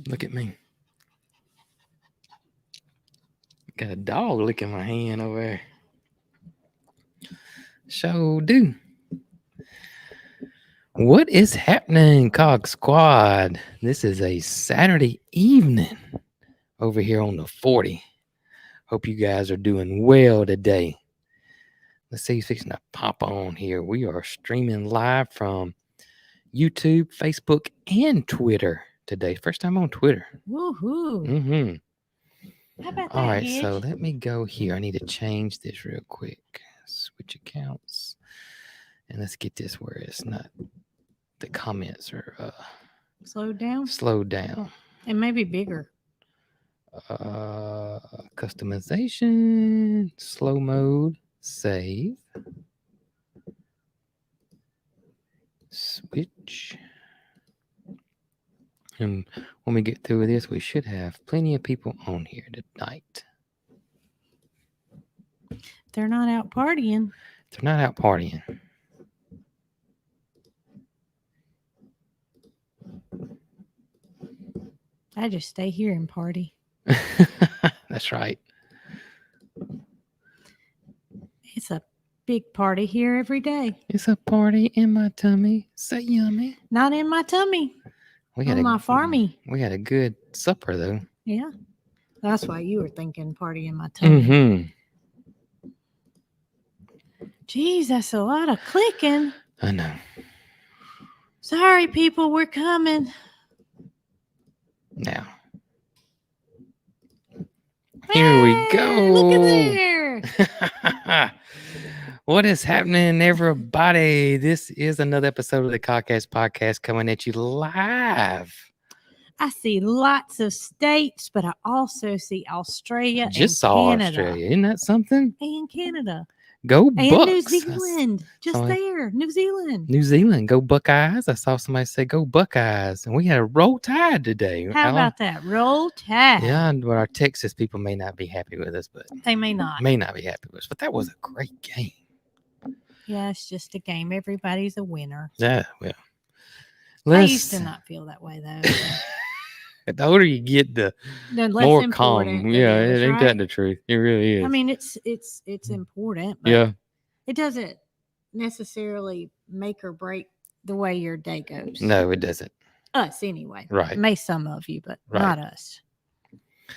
Look at me. Got a dog licking my hand over there. So do. What is happening, Cog Squad? This is a Saturday evening over here on the 40. Hope you guys are doing well today. Let's see who's fixing to pop on here. We are streaming live from YouTube, Facebook, and Twitter today. First time on Twitter. Woohoo. Mm-hmm. How about that? All right, Hitch? so let me go here. I need to change this real quick. Switch accounts. And let's get this where it's not, the comments are Slow down. slowed down. And maybe bigger. Customization, slow mode, save, switch. And when we get through with this, we should have plenty of people on here tonight. They're not out partying. They're not out partying. I just stay here and party. That's right. It's a big party here every day. It's a party in my tummy. Say yummy. Not in my tummy. We On my farmy. We had a good supper though. Yeah. That's why you were thinking party in my tummy. Mm-hmm. Geez, that's a lot of clicking. I know. Sorry, people, we're coming. Now. Here we go. Look at there. What is happening, everybody? This is another episode of the Codcast Podcast coming at you live. I see lots of states, but I also see Australia Just and saw Canada. Australia. Isn't that something? And Canada. Go And Bucks. New Zealand. Just saw it. there. New Zealand. New Zealand. Go Buckeyes. I saw somebody say go Buckeyes. And we had a roll tide today. How about that? Roll Tide. Yeah, but our Texas people may not be happy with us, but They may not. may not be happy with us. But that was a great game. Yeah, it's just a game. Everybody's a winner. Yeah, well. I used to not feel that way, though. The older you get, the less more important calm. Yeah, is, it ain't right? that the truth. It really is. I mean, it's important, but yeah, it doesn't necessarily make or break the way your day goes. no, it doesn't. Us anyway. Right. May some of you, but Right. not us.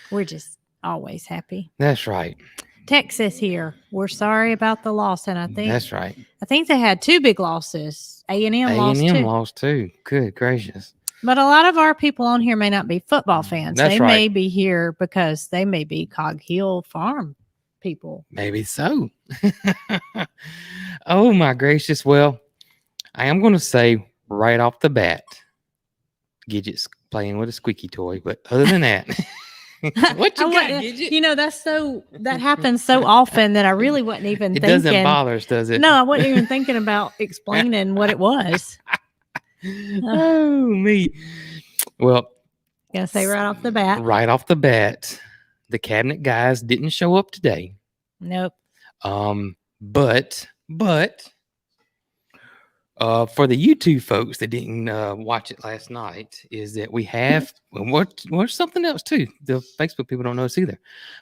We're just always happy. That's right. Texas here. We're sorry about the loss, and I That's right. think they had two big losses. A&M lost A&M too. lost too. Good gracious. But a lot of our people on here may not be football fans. That's they right. may be here because they may be Cog Hill Farm people. Maybe so. Oh my gracious. Well, I am going to say right off the bat, Gidget's playing with a squeaky toy. But other than that, what you got, Gidget? You know, that happens so often that I really wasn't even It thinking. doesn't bother us, does it? No, I wasn't even thinking about explaining what it was. Oh, me. Well, Gonna say right off the bat. right off the bat, the cabinet guys didn't show up today. Nope. But for the YouTube folks that didn't watch it last night, is that we have well, something else too. The Facebook people don't know us either,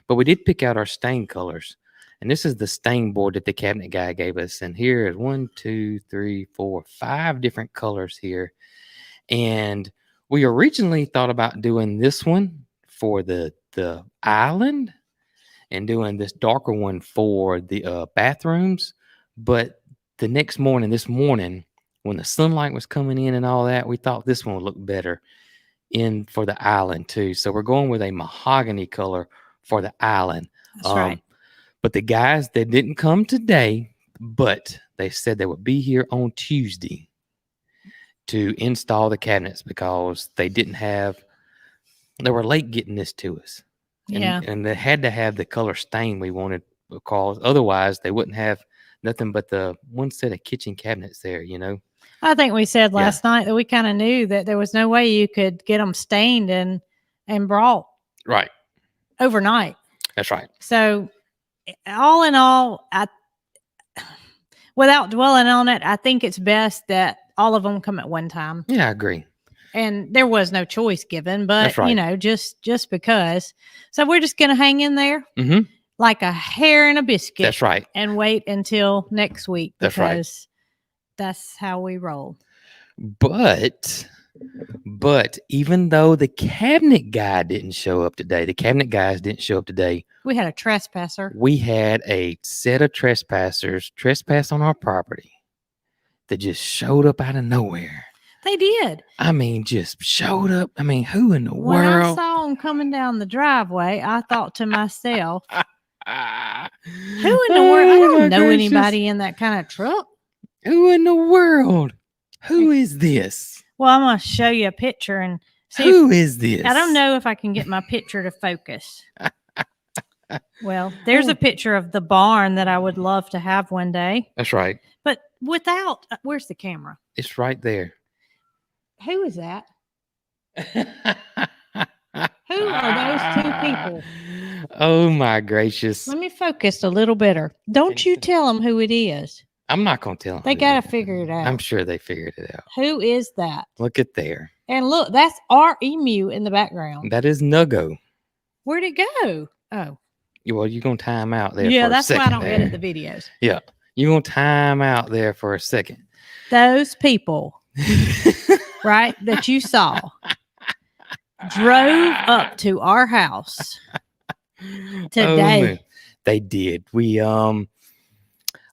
but we did pick out our stain colors, and this is the stain board that the cabinet guy gave us. And here is 1, 2, 3, 4, 5 different colors here, and we originally thought about doing this one for the island and doing this darker one for the bathrooms. But the next morning, this morning, when the sunlight was coming in and all that, we thought this one would look better in for the island too. So we're going with a mahogany color for the island. That's right. But the guys, they didn't come today, but they said they would be here on Tuesday to install the cabinets because they were late getting this to us. Yeah. And they had to have the color stain we wanted because otherwise they wouldn't have nothing but the one set of kitchen cabinets there, you know. I think we said last night that we kind of knew that there was no way you could get them stained and brought Right. overnight. That's right. So all in all, without dwelling on it, I think it's best that all of them come at one time. Yeah, I agree. And there was no choice given, but That's right. just because. So we're just gonna hang in there Mm-hmm. like a hair in a biscuit. That's right. And wait until next week That's right. because that's how we roll. But even though the cabinet guy didn't show up today, the cabinet guys didn't show up today. We had a trespasser. We had a set of trespassers trespass on our property that just showed up out of nowhere. They did. I mean, just showed up. I mean, who in the When I world? saw them coming down the driveway, I thought to myself, who in the world? I don't know anybody in that kind of truck. Who in the world? Who is this? Well, I'm going to show you a picture and see. Who is this? I don't know if I can get my picture to focus. Well, there's a picture of the barn that I would love to have one day. That's right. But without, where's the camera? It's right there. Who is that? Who are those two people? Oh my gracious. Let me focus a little better. Don't you tell them who it is. I'm not going to tell them. They got to figure it out. I'm sure they figured it out. Who is that? Look at there. And look, that's our emu in the background. That is Nuggo. Where'd it go? Oh. Well, you're going to time out there Yeah, for a that's why second. I don't edit the videos. Yeah. You're going to time out there for a second. Those people, right, that you saw, drove up to our house today. Oh, they did. We,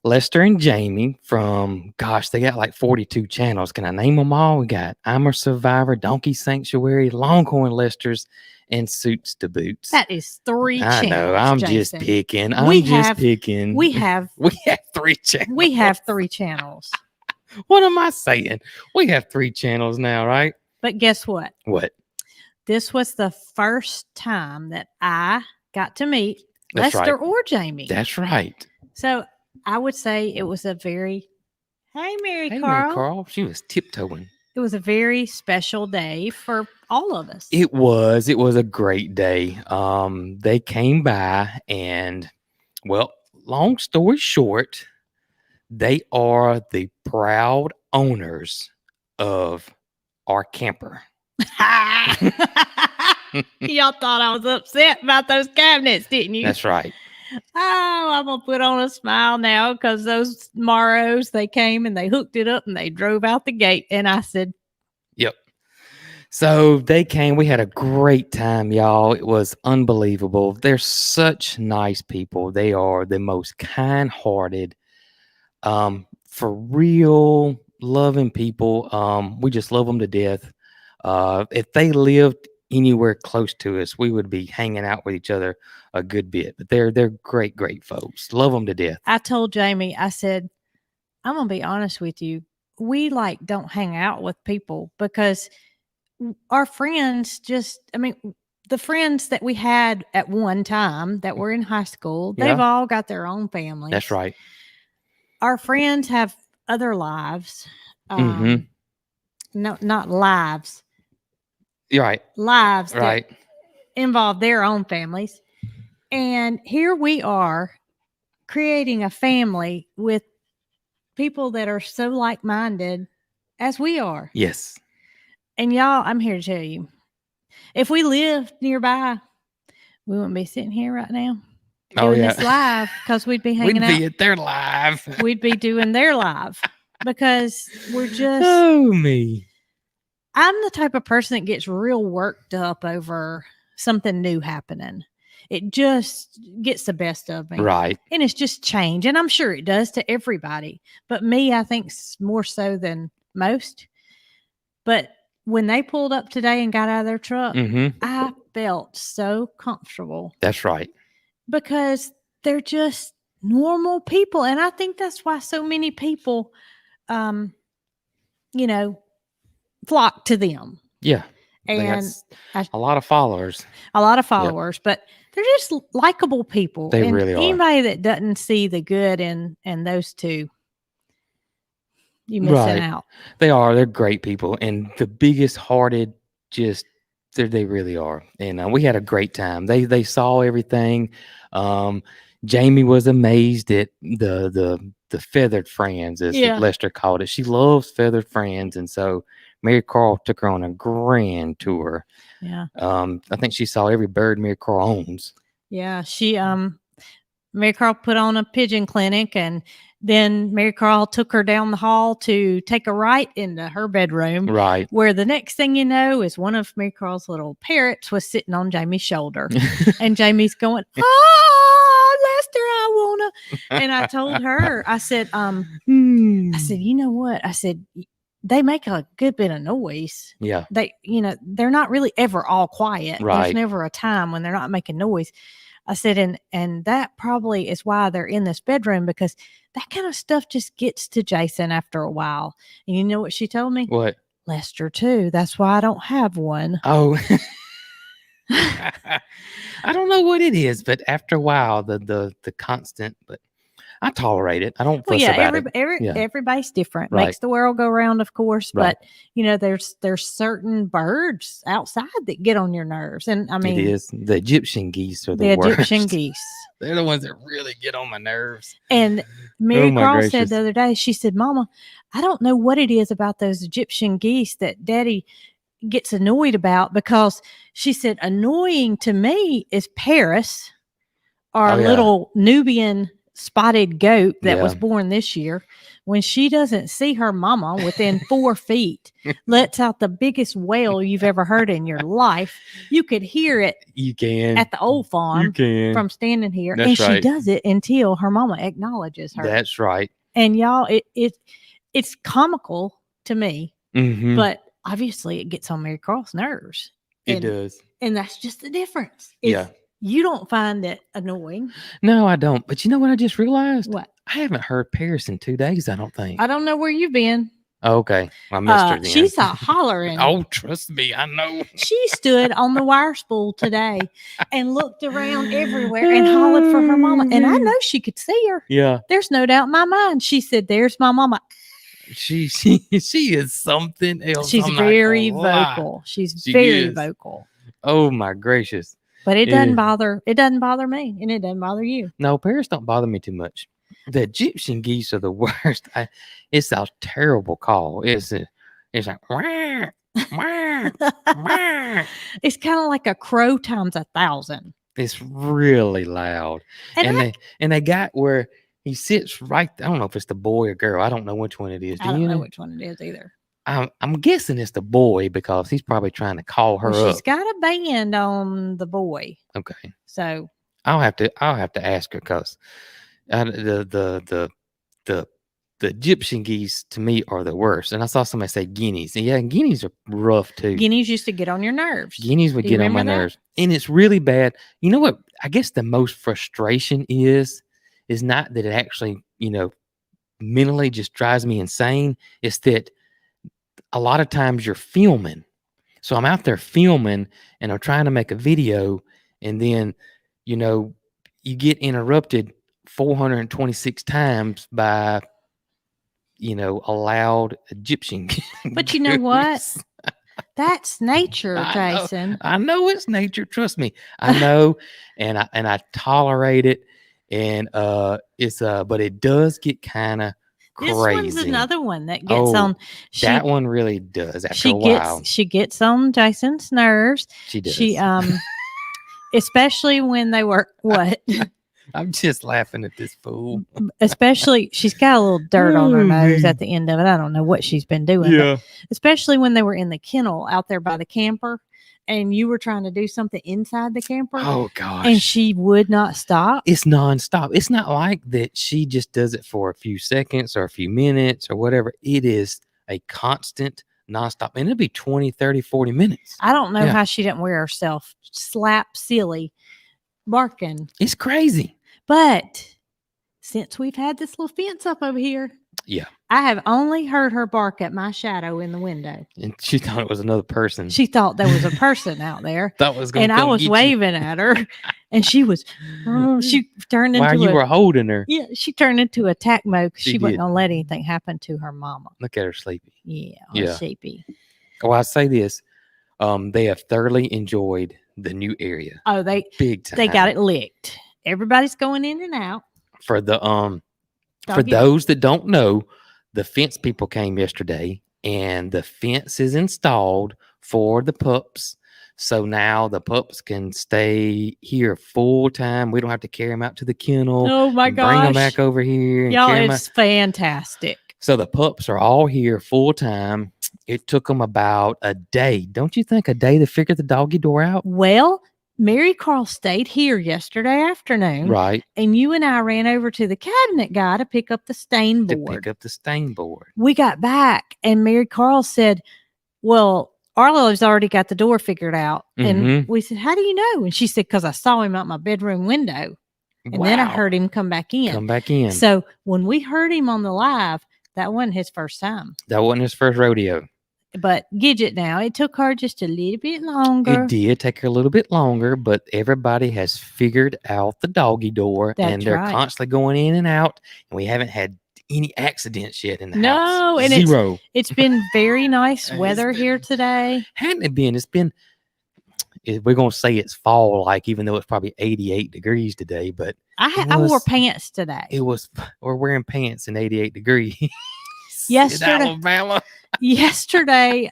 Lester and Jamie from, they got like 42 channels. Can I name them all? We got I'm a Survivor, Donkey Sanctuary, Longhorn Lesters, and Suits to Boots. That is 3 channels. I know. I'm Jason. just picking. We just picking. We have 3 channels. We have 3 channels. What am I saying? We have 3 channels now, right? But guess what? What? This was the first time that I got to meet That's Lester right. or Jamie. That's right. So I would say it was a very, hey, Mary Hey, Carl. Mary Carl. She was tiptoeing. It was a very special day for all of us. It was a great day. They came by and, well, long story short, they are the proud owners of our camper. Y'all thought I was upset about those cabinets, didn't you? That's right. Oh, I'm going to put on a smile now because those Maros, they came and they hooked it up and they drove out the gate. And I said, yep. So they came. We had a great time, y'all. It was unbelievable. They're such nice people. They are the most kind-hearted, for real, loving people. We just love them to death. If they lived anywhere close to us, we would be hanging out with each other a good bit. But they're great folks. Love them to death. I told Jamie, I said, I'm gonna be honest with you. We don't hang out with people because our friends the friends that we had at one time that were in high school, they've all got their own families. That's right. Our friends have other lives. Mm-hmm. No, not lives. You're right. Lives right. that involve their own families. And here we are creating a family with people that are so like-minded as we are. Yes. And y'all, I'm here to tell you, if we lived nearby, we wouldn't be sitting here right now doing this live because we'd be hanging out. We'd be at their live. We'd be doing their live because we're just... Oh, me. I'm the type of person that gets real worked up over something new happening. It just gets the best of me. Right. And it's just change. And I'm sure it does to everybody. But me, I think more so than most. But when they pulled up today and got out of their truck, I felt so comfortable. That's right. Because they're just normal people. And I think that's why so many people, flock to them. Yeah. And a lot of followers. Yep. But they're just likable people. They really are. Anybody that doesn't see the good in those two, you missing out. They are. They're great people. And the biggest hearted, they really are. And we had a great time. They saw everything. Jamie was amazed at the feathered friends, as Lester called it. She loves feathered friends. And so Mary Carl took her on a grand tour. Yeah. I think she saw every bird Mary Carl owns. Yeah. Mary Carl put on a pigeon clinic, and then Mary Carl took her down the hall to take a right into her bedroom. Right. Where the next thing you know is one of Mary Carl's little parrots was sitting on Jamie's shoulder. And Jamie's going, Lester, I wanna. And I told her, I said, you know what? I said, they make a good bit of noise. Yeah. They're not really ever all quiet. Right. There's never a time when they're not making noise. I said, and that probably is why they're in this bedroom, because that kind of stuff just gets to Jason after a while. And you know what she told me? What? Lester too. That's why I don't have one. Oh. I don't know what it is, but after a while, the constant, but I tolerate it. I don't fuss about it. Everybody's different. Right. Makes the world go round, of course. Right. But there's certain birds outside that get on your nerves, and I mean, it is the Egyptian geese are the worst. Egyptian geese. They're the ones that really get on my nerves. And Mary Carl said the other day, she said, "Mama, I don't know what it is about those Egyptian geese that Daddy gets annoyed about, because," she said, "annoying to me is Paris, our little Nubian spotted goat that was born this year. When she doesn't see her mama within 4 feet, lets out the biggest wail you've ever heard in your life. You could hear it. You can at the old farm. You can From standing here. That's and right. She does it until her mama acknowledges her. That's right. And y'all, it's comical to me, but obviously it gets on Mary Carl's nerves. It does. And that's just the difference. Yeah. You don't find it annoying. No, I don't. But you know what I just realized? What? I haven't heard Paris in 2 days, I don't think. I don't know where you've been. Oh, okay. I missed her then. She's a hollering. Oh, trust me, I know. She stood on the wire spool today and looked around everywhere and hollered for her mama. And I know she could see her. Yeah. There's no doubt in my mind. She said, "There's my mama." She is something else. She's very vocal. She's very vocal. Oh my gracious. But it doesn't bother me, and it doesn't bother you. No, Paris don't bother me too much. The Egyptian geese are the worst. It's a terrible call. It's like wah, wah, wah. It's kind of like a crow times 1,000. It's really loud. And they got where he sits right. I don't know if it's the boy or girl. I don't know which one it is. I don't know which one it is either. I'm guessing it's the boy, because he's probably trying to call her up. She's got a band on the boy. Okay. So I'll have to ask her, because the Egyptian geese to me are the worst. And I saw somebody say guineas. And yeah, guineas are rough too. Guineas used to get on your nerves. Guineas would get on my nerves. And it's really bad. You know what? I guess the most frustration is not that it actually, mentally just drives me insane. It's that a lot of times you're filming. So I'm out there filming and I'm trying to make a video, and then, you get interrupted 426 times by, a loud Egyptian. But you know what? That's nature, Jason. I know it's nature. Trust me. I know. and I tolerate it. And but it does get kind of crazy. This one's another one that gets on. That one really does after a while. She gets on Jason's nerves. She does. Especially when they were what? I'm just laughing at this fool. Especially, she's got a little dirt on her nose at the end of it. I don't know what she's been doing. Yeah. Especially when they were in the kennel out there by the camper, and you were trying to do something inside the camper. Oh gosh. And she would not stop. It's nonstop. It's not like that she just does it for a few seconds or a few minutes or whatever. It is a constant nonstop. And it'll be 20, 30, 40 minutes. I don't know how she didn't wear herself slap silly barking. It's crazy. But since we've had this little fence up over here, I have only heard her bark at my shadow in the window. And she thought it was another person. She thought there was a person out there. That was going. And I was waving at her, and she was. She turned into. While you were holding her. Yeah, she turned into attack mode because she wasn't gonna let anything happen to her mama. Look at her sleepy. Yeah, sleepy. Well, I say this: they have thoroughly enjoyed the new area. Oh, they big time. They got it licked. Everybody's going in and out. For the for those that don't know, the fence people came yesterday and the fence is installed for the pups. So now the pups can stay here full time. We don't have to carry them out to the kennel Oh my and bring them gosh. back over here and Y'all, carry them out. it's fantastic. So the pups are all here full time. It took them about a day. Don't you think a day to figure the doggy door out? Well, Mary Carl stayed here yesterday afternoon, Right. and you and I ran over to the cabinet guy to pick up the stain To board. pick up the stain board. We got back, and Mary Carl said, well, Arlo's already got the door figured out. And Mhm. we said, how do you know? And she said, because I saw him out my bedroom window. And then I Wow. heard him come back in. Come back in. So when we heard him on the live, that wasn't his first time. That wasn't his first rodeo. But Gidget now, it took her just a little bit longer. It did take her a little bit longer, but everybody has figured out the doggy door, and That's they're right. constantly going in and out, and we haven't had any accidents yet in the house. No, and Zero. it's been very nice It's weather been- here today. Hadn't it been? It's been. We're gonna say it's fall, like, even though it's probably 88 degrees today, but I it wore was- pants today. it was. We're wearing pants in 88 degrees. Yesterday- in Alabama. Yesterday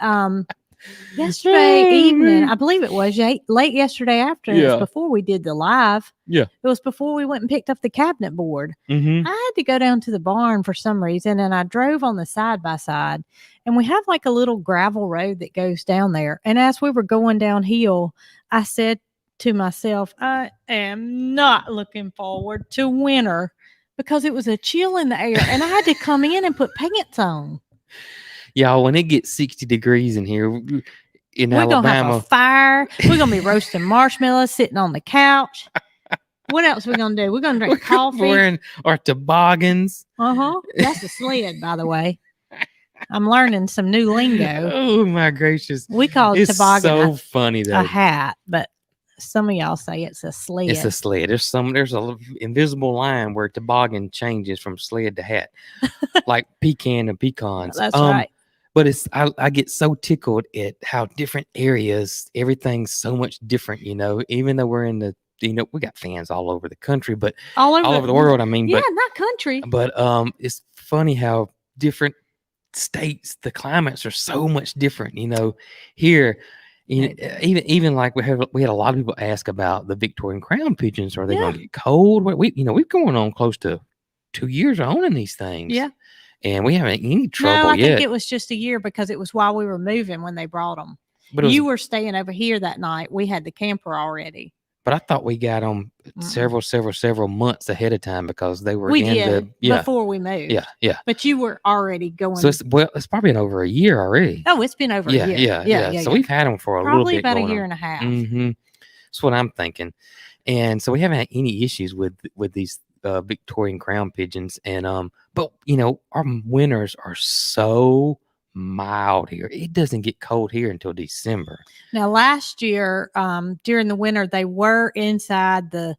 evening, I believe it was late yesterday afternoon. It Yeah. was before we did the live. Yeah. It was before we went and picked up the cabinet board. Mm-hmm. I had to go down to the barn for some reason, and I drove on the side by side, and we have like a little gravel road that goes down there. And as we were going downhill, I said to myself, I am not looking forward to winter, because it was a chill in the air, and I had to come in and put pants on. Y'all, when it gets 60 degrees in here in We're gonna have Alabama, a fire. We're gonna be roasting marshmallows, sitting on the couch. What else we gonna do? We're gonna drink coffee. wearing our toboggans. That's a sled, by the way. I'm learning some new lingo. Oh my gracious! We call it It's toboggan so funny a though. hat, but some of y'all say it's a sled. It's a sled. There's a invisible line where toboggan changes from sled to hat, like pecan and pecans. That's right. But I get so tickled at how different areas, everything's so much different, even though we're in the, we got fans all over the country, but all over the world, I mean, Yeah, not country. but it's funny how different states, the climates are so much different, here, even like we had a lot of people ask about the Victorian crown pigeons. Are they going to get cold? We've going on close to 2 years owning these things. Yeah. And we haven't any trouble I yet. think it was just a year, because it was while we were moving when they brought them. But You were staying over here that night. We had the camper already. But I thought we got them several months ahead of time, because they were We in did the before we moved. yeah. But you were already going. So it's probably been over a year already. Oh, it's been over a year. Yeah. So we've had them for a probably little bit. about a year and a half. Mm-hmm. That's what I'm thinking. And so we haven't had any issues with these Victorian crown pigeons. And but our winters are so mild here. It doesn't get cold here until December. Now, last year, during the winter, they were inside the.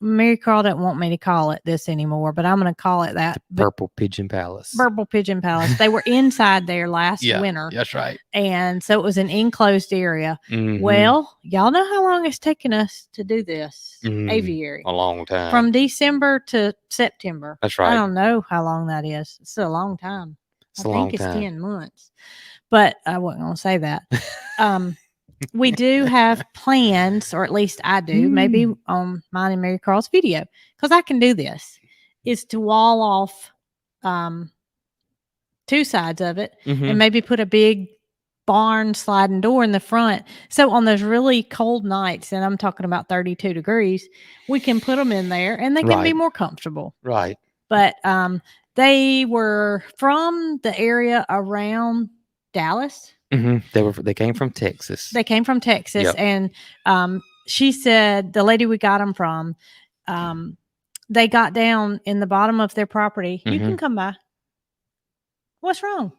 Mary Carl didn't want me to call it this anymore, but I'm going to call it that. Purple Pigeon Palace. Purple Pigeon Palace. They were inside there last winter. That's right. And so it was an enclosed area. Mhm. Well, y'all know how long it's taken us to do this aviary? A long time. From December to September. That's right. I don't know how long that is. It's a long time. It's a long it's time. 10 months. But I wasn't going to say that. We do have plans, or at least I do, maybe on mine and Mary Carl's video, because I can do this, is to wall off 2 sides of it and maybe put a big barn sliding door in the front. So on those really cold nights, and I'm talking about 32 degrees, we can put them in there and they can be more comfortable. Right. But they were from the area around Dallas. They came from Texas. They came from Texas, and she said the lady we got them from, they got down in the bottom of their property. You can come by. What's wrong?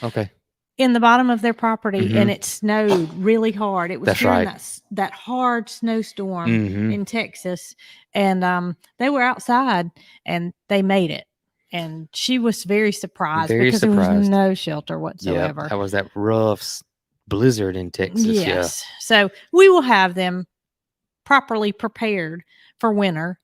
Okay. In the bottom of their property, and it snowed really hard. It was during that hard snowstorm in Texas, and they were outside and they made it. And she was very surprised because there was no shelter whatsoever. Yeah, that was that rough blizzard in Texas. Yes. So we will have them properly prepared for winter,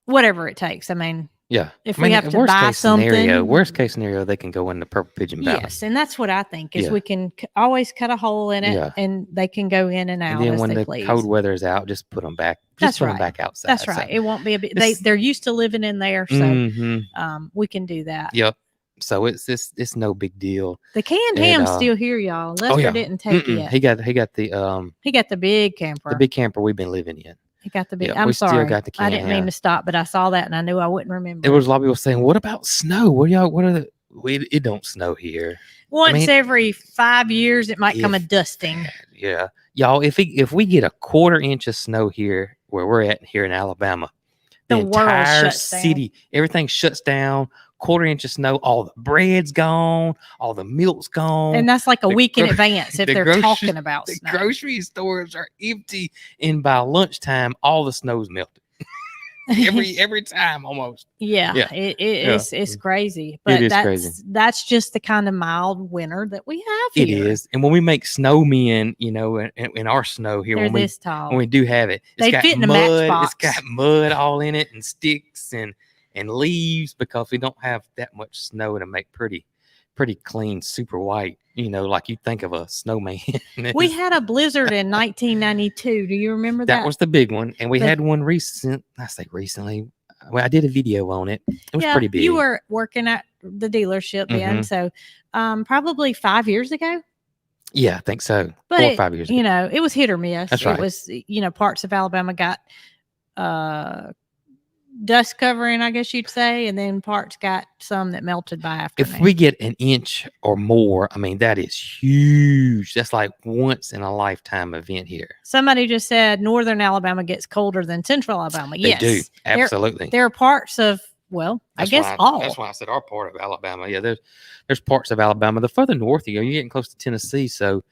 whatever it takes. I mean, Yeah. If I we mean, have to buy something. worst case scenario, they can go in the purple pigeon bounty. Yes, and that's what I think is Yeah. we can always cut a hole in it, Yeah. and they can go in and And out then as when they the please. cold weather is out, just put them back. Just That's put them right. back outside. That's right. So It won't be a bit. it's- They're used to living in there, so Mhm. we can do that. Yep. So it's no big deal. The canned And, ham's still here, y'all. Lester yeah. didn't take Mm-mm. yet. He got the He got the big camper. camper we've been living in. He got the big. Yeah, I'm we sorry. still got the I canned didn't mean ham. to stop, but I saw that and I knew I wouldn't remember. There was a lot of people saying, "What about snow? What are the? It don't snow here. Once every 5 years, it might come a dusting. Yeah, y'all. If we get a quarter inch of snow here where we're at here in Alabama, the world entire shuts down. city, everything shuts down. Quarter inch of snow, all the bread's gone, all the milk's gone, and that's like a week in advance if they're talking about the snow. grocery stores are empty, and by lunchtime, all the snow's melted. every time almost. Yeah. It's crazy, but it is crazy. That's just the kind of mild winter that we have It here. is, and when we make snowmen, in our snow here, They're when this tall. we do have it, They fit in a matchbox. It's got mud all in it, and sticks and leaves, because we don't have that much snow to make pretty clean, super white. Like you think of a snowman. We had a blizzard in 1992. Do you remember that? That was the big one, and we had one recently. Well, I did a video on it. It was pretty big. You were working at the dealership then, so probably 5 years ago. Yeah, I think so. But 4 or 5 years ago. It was hit or miss. That's right. It was, parts of Alabama got dust covering, I guess you'd say, and then parts got some that melted by afternoon. If we get an inch or more, I mean, that is huge. That's like once in a lifetime event here. Somebody just said northern Alabama gets colder than central Alabama. Yes, they do. Absolutely. There are parts of, I guess all. That's why I said our part of Alabama. Yeah, there's parts of Alabama. The further north you go, you're getting close to Tennessee, so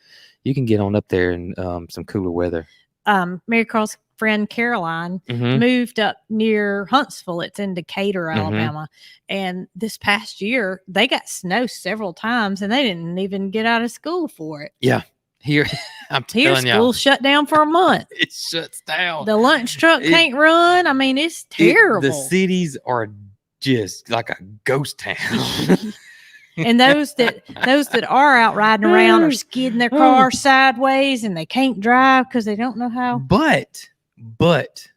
you can get on up there in some cooler weather. Mary Carl's friend Caroline moved up near Huntsville. It's in Decatur, Alabama. And this past year, they got snow several times, and they didn't even get out of school for it. Yeah. Here, I'm telling you. School shut down for a month. It shuts down. The lunch truck can't run. I mean, it's terrible. The cities are just like a ghost town. And those that are out riding around are skidding their car sideways, and they can't drive because they don't know how. But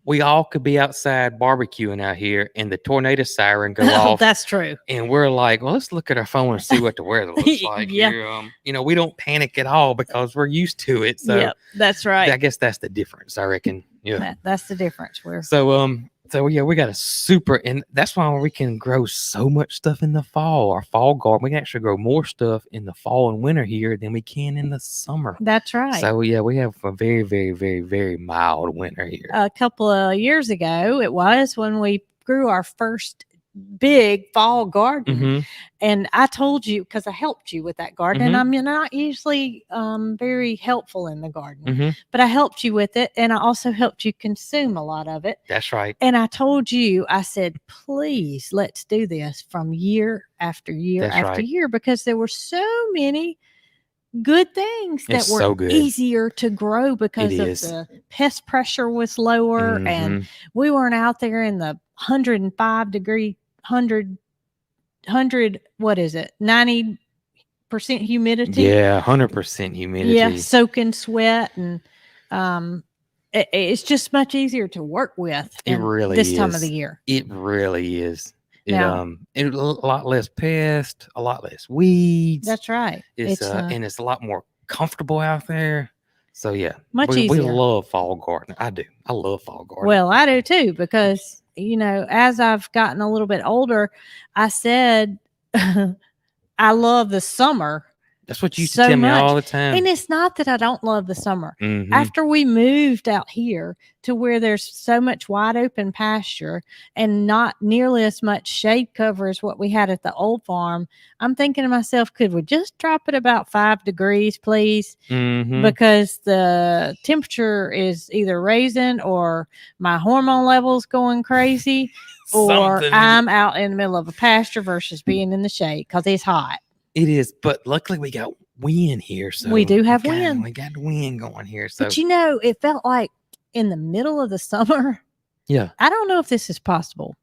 we all could be outside barbecuing out here, and the tornado siren go off. That's true. And we're like, well, let's look at our phone and see what the weather looks like here. We don't panic at all because we're used to it. So that's right. I guess that's the difference, I reckon. Yeah, that's the difference. So yeah, we got a super, and that's why we can grow so much stuff in the fall. Our fall garden, we can actually grow more stuff in the fall and winter here than we can in the summer. That's right. So yeah, we have a very, very, very, very mild winter here. A couple of years ago, it was when we grew our first big fall garden, and I told you, because I helped you with that garden, and I'm not usually very helpful in the garden, but I helped you with it, and I also helped you consume a lot of it. That's right. And I told you, I said, please, let's do this from year after year after year, because there were so many good things that were easier to grow because of the pest pressure was lower, and we weren't out there in the 105 degree 100 what is it, 90% humidity? 100% humidity. Soaking sweat, and it's just much easier to work with. It really this is. Time of the year. It really is. It a lot less pests, a lot less weeds. That's right. And it's a lot more comfortable out there. So yeah, much easier. We love fall gardening. I do. I love fall gardening. Well, I do too, because as I've gotten a little bit older, I said I love the summer. That's what you used to tell me all the time. And it's not that I don't love the summer. After we moved out here to where there's so much wide open pasture and not nearly as much shade cover as what we had at the old farm, I'm thinking to myself, could we just drop it about 5 degrees, please? Because the temperature is either raising, or my hormone levels going crazy, or I'm out in the middle of a pasture versus being in the shade because it's hot. It is, but luckily we got wind here, so we do have wind. We got wind going here, so but it felt like in the middle of the summer. Yeah, I don't know if this is possible,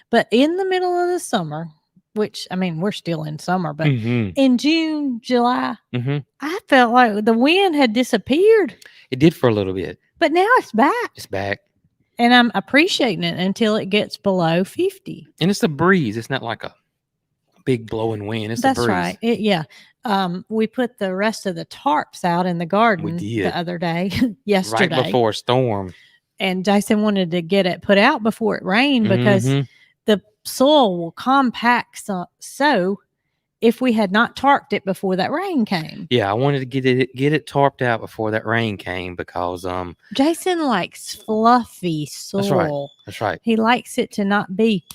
But in the middle of the summer, which I mean, we're still in summer, but Mm-hmm. in June, July, Mm-hmm. I felt like the wind had disappeared, It did for a little bit. but now it's back. It's back. And I'm appreciating it until it gets below 50. And it's a breeze. It's not like a big blowing wind. It's That's a breeze. right. Yeah. We put the rest of the tarps out in the garden did. the other day, yesterday. Right before a storm. And Jason wanted to get it put out before it rained because Mm-hmm. the soil will compact so if we had not tarped it before that rain came. Yeah, I wanted to get it tarped out before that rain came because Jason likes fluffy soil. That's right. That's right. He likes it to not be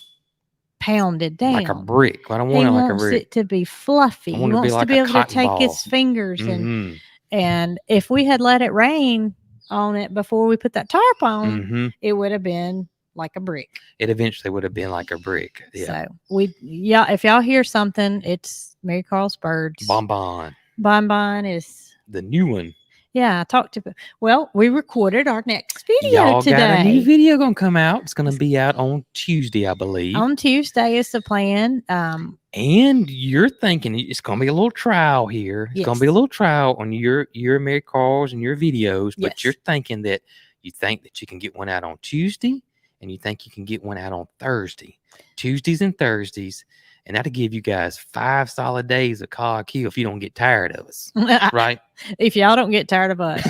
pounded down. Like a brick. I don't want He it like a wants brick. it to be fluffy. I He want it to be wants like to be a able to cotton take ball. his fingers Mm-hmm. and if we had let it rain on it before we put that tarp on, Mm-hmm. it would have been like a brick. It eventually would have been like a brick. Yeah. So if y'all hear something, it's Mary Carl's birds. Bonbon. Bonbon is The new one. Yeah, I talked to. Well, we recorded our next video Y'all today. got a new video gonna come out. It's gonna be out on Tuesday, I believe. On Tuesday is the plan. And you're thinking it's gonna be a little trial here. It's gonna be a Yes. little trial on your Mary Carl's and your videos, but Yes. you're thinking that you think that you can get one out on Tuesday and you think you can get one out on Thursday. Tuesdays and Thursdays. And that'll give you guys 5 solid days of cog kill if you don't get tired of us. Right? If y'all don't get tired of us.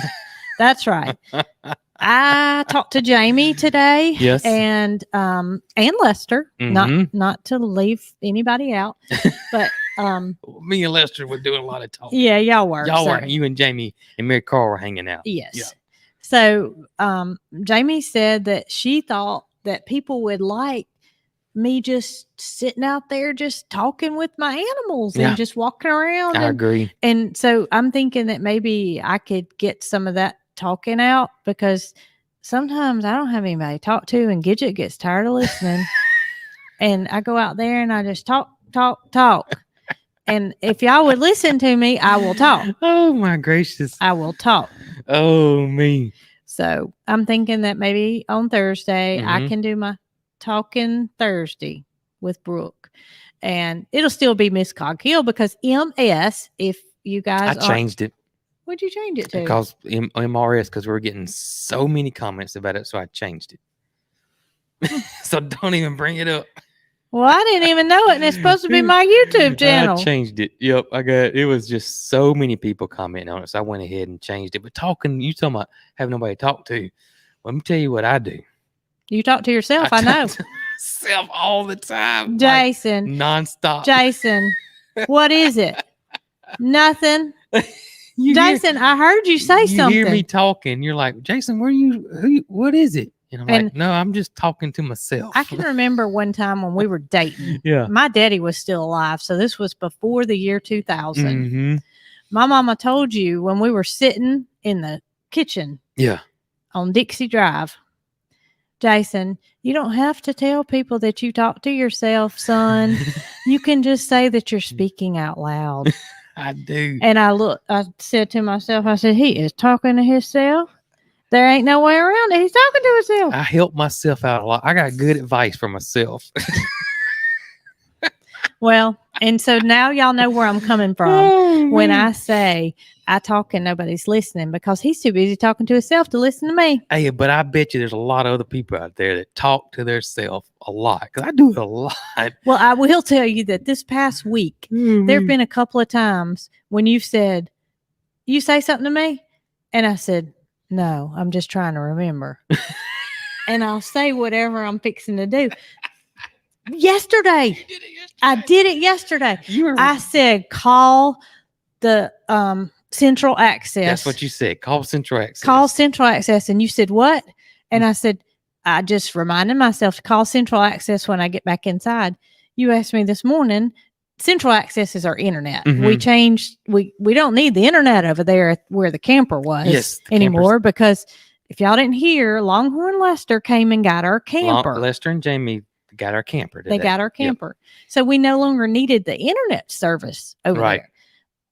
That's right. I talked to Jamie today. Yes. And Lester. Mhm. Not to leave anybody out. But Me and Lester were doing a lot of talking. yeah, y'all were. Y'all were, so- you and Jamie and Mary Carl were hanging out. Yes. Yeah. So Jamie said that she thought that people would like me just sitting out there just talking with my animals Yeah. and just walking around. I agree. And so I'm thinking that maybe I could get some of that talking out because sometimes I don't have anybody to talk to and Gidget gets tired of listening. And I go out there and I just talk. And if y'all would listen to me, I will talk. Oh my gracious. I will talk. Oh me. So I'm thinking that maybe on Thursday I Mhm. can do my talking Thursday with Brooke. And it'll still be Miss Coghill because MS, if you guys I changed it what'd you change it to? because MRS because we were getting so many comments about it, so I changed it. So don't even bring it up. Well, I didn't even know it, and it's supposed to be my YouTube channel. I changed it. Yep, it was just so many people commenting on it, so I went ahead and changed it. But talking, you talking about having nobody to talk to? Let me tell you what I do. You talk to yourself, I know. talk to myself all the time, Jason, like, nonstop. Jason, what is it? Nothing. You Jason, I heard you say you something. hear me talking. You're like, Jason, what is it? And I'm like, no, I'm just talking to myself. I can remember one time when we were dating. Yeah. My daddy was still alive, so this was before the year 2000. Mm-hmm. My mama told you when we were sitting in the kitchen Yeah. on Dixie Drive, Jason, you don't have to tell people that you talk to yourself, son. You can just say that you're speaking out loud. I do. And I said to myself, I said, he is talking to himself. There ain't no way around it. He's talking to himself. I help myself out a lot. I got good advice for myself. Well, and so now y'all know where I'm coming from when I say I talk and nobody's listening because he's too busy talking to himself to listen to me. Hey, but I bet you there's a lot of other people out there that talk to themselves a lot because I do it a lot. Well, I will tell you that this past week, there have been a couple of times when you've said, you say something to me? And I said, no, I'm just trying to remember. And I'll say whatever I'm fixing to do. Yesterday, I did it yesterday. I said, call the central access. That's what you said. Call central access. Call central access. And you said, what? And I said, I just reminded myself to call central access when I get back inside. You asked me this morning, central access is our internet. Mhm. We changed, we don't need the internet over there where the camper was the anymore because if y'all didn't hear, Longhorn Lester came and got our camper. Lester and Jamie got our camper today. They got our Yep. camper. So we no longer needed the internet service over Right. there.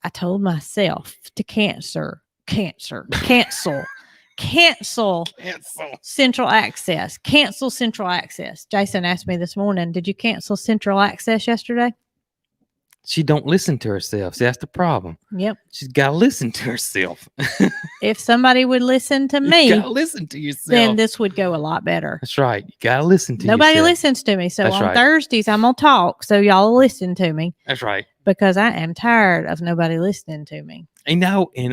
I told myself to cancel cancel Cancel. central access. Cancel central access. Jason asked me this morning, did you cancel central access yesterday? She don't listen to herself. See, that's the problem. Yep. She's got to listen to herself. If somebody would listen to You me, got to listen to yourself. then this would go a lot better. That's right. You got to listen to Nobody yourself. listens to me. So That's on right. Thursdays, I'm going to talk. So y'all listen to me That's right. because I am tired of nobody listening to me. And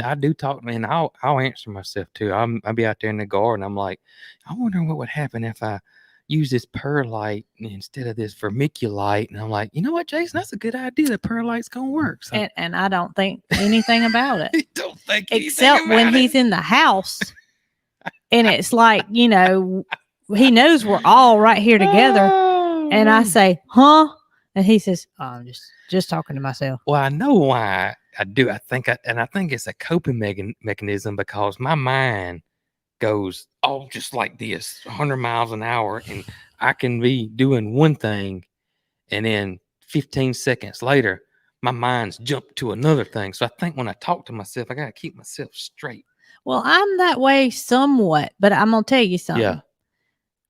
I do talk, man. I'll answer myself too. I'll be out there in the garden. I'm like, I wonder what would happen if I use this perlite instead of this vermiculite. And I'm like, you know what, Jason, that's a good idea. The perlite's gonna work. So And I don't think anything about it. I don't think Except when he's in the house. And it's like, he knows we're all right here together. And I say, huh? And he says, oh, I'm just talking to myself. Well, I know why I do. I think it's a coping mechanism because my mind goes just like this 100 miles an hour, and I can be doing one thing and then 15 seconds later my mind's jumped to another thing. So I think when I talk to myself, I gotta keep myself straight. Well, I'm that way somewhat, but I'm gonna tell you something. Yeah.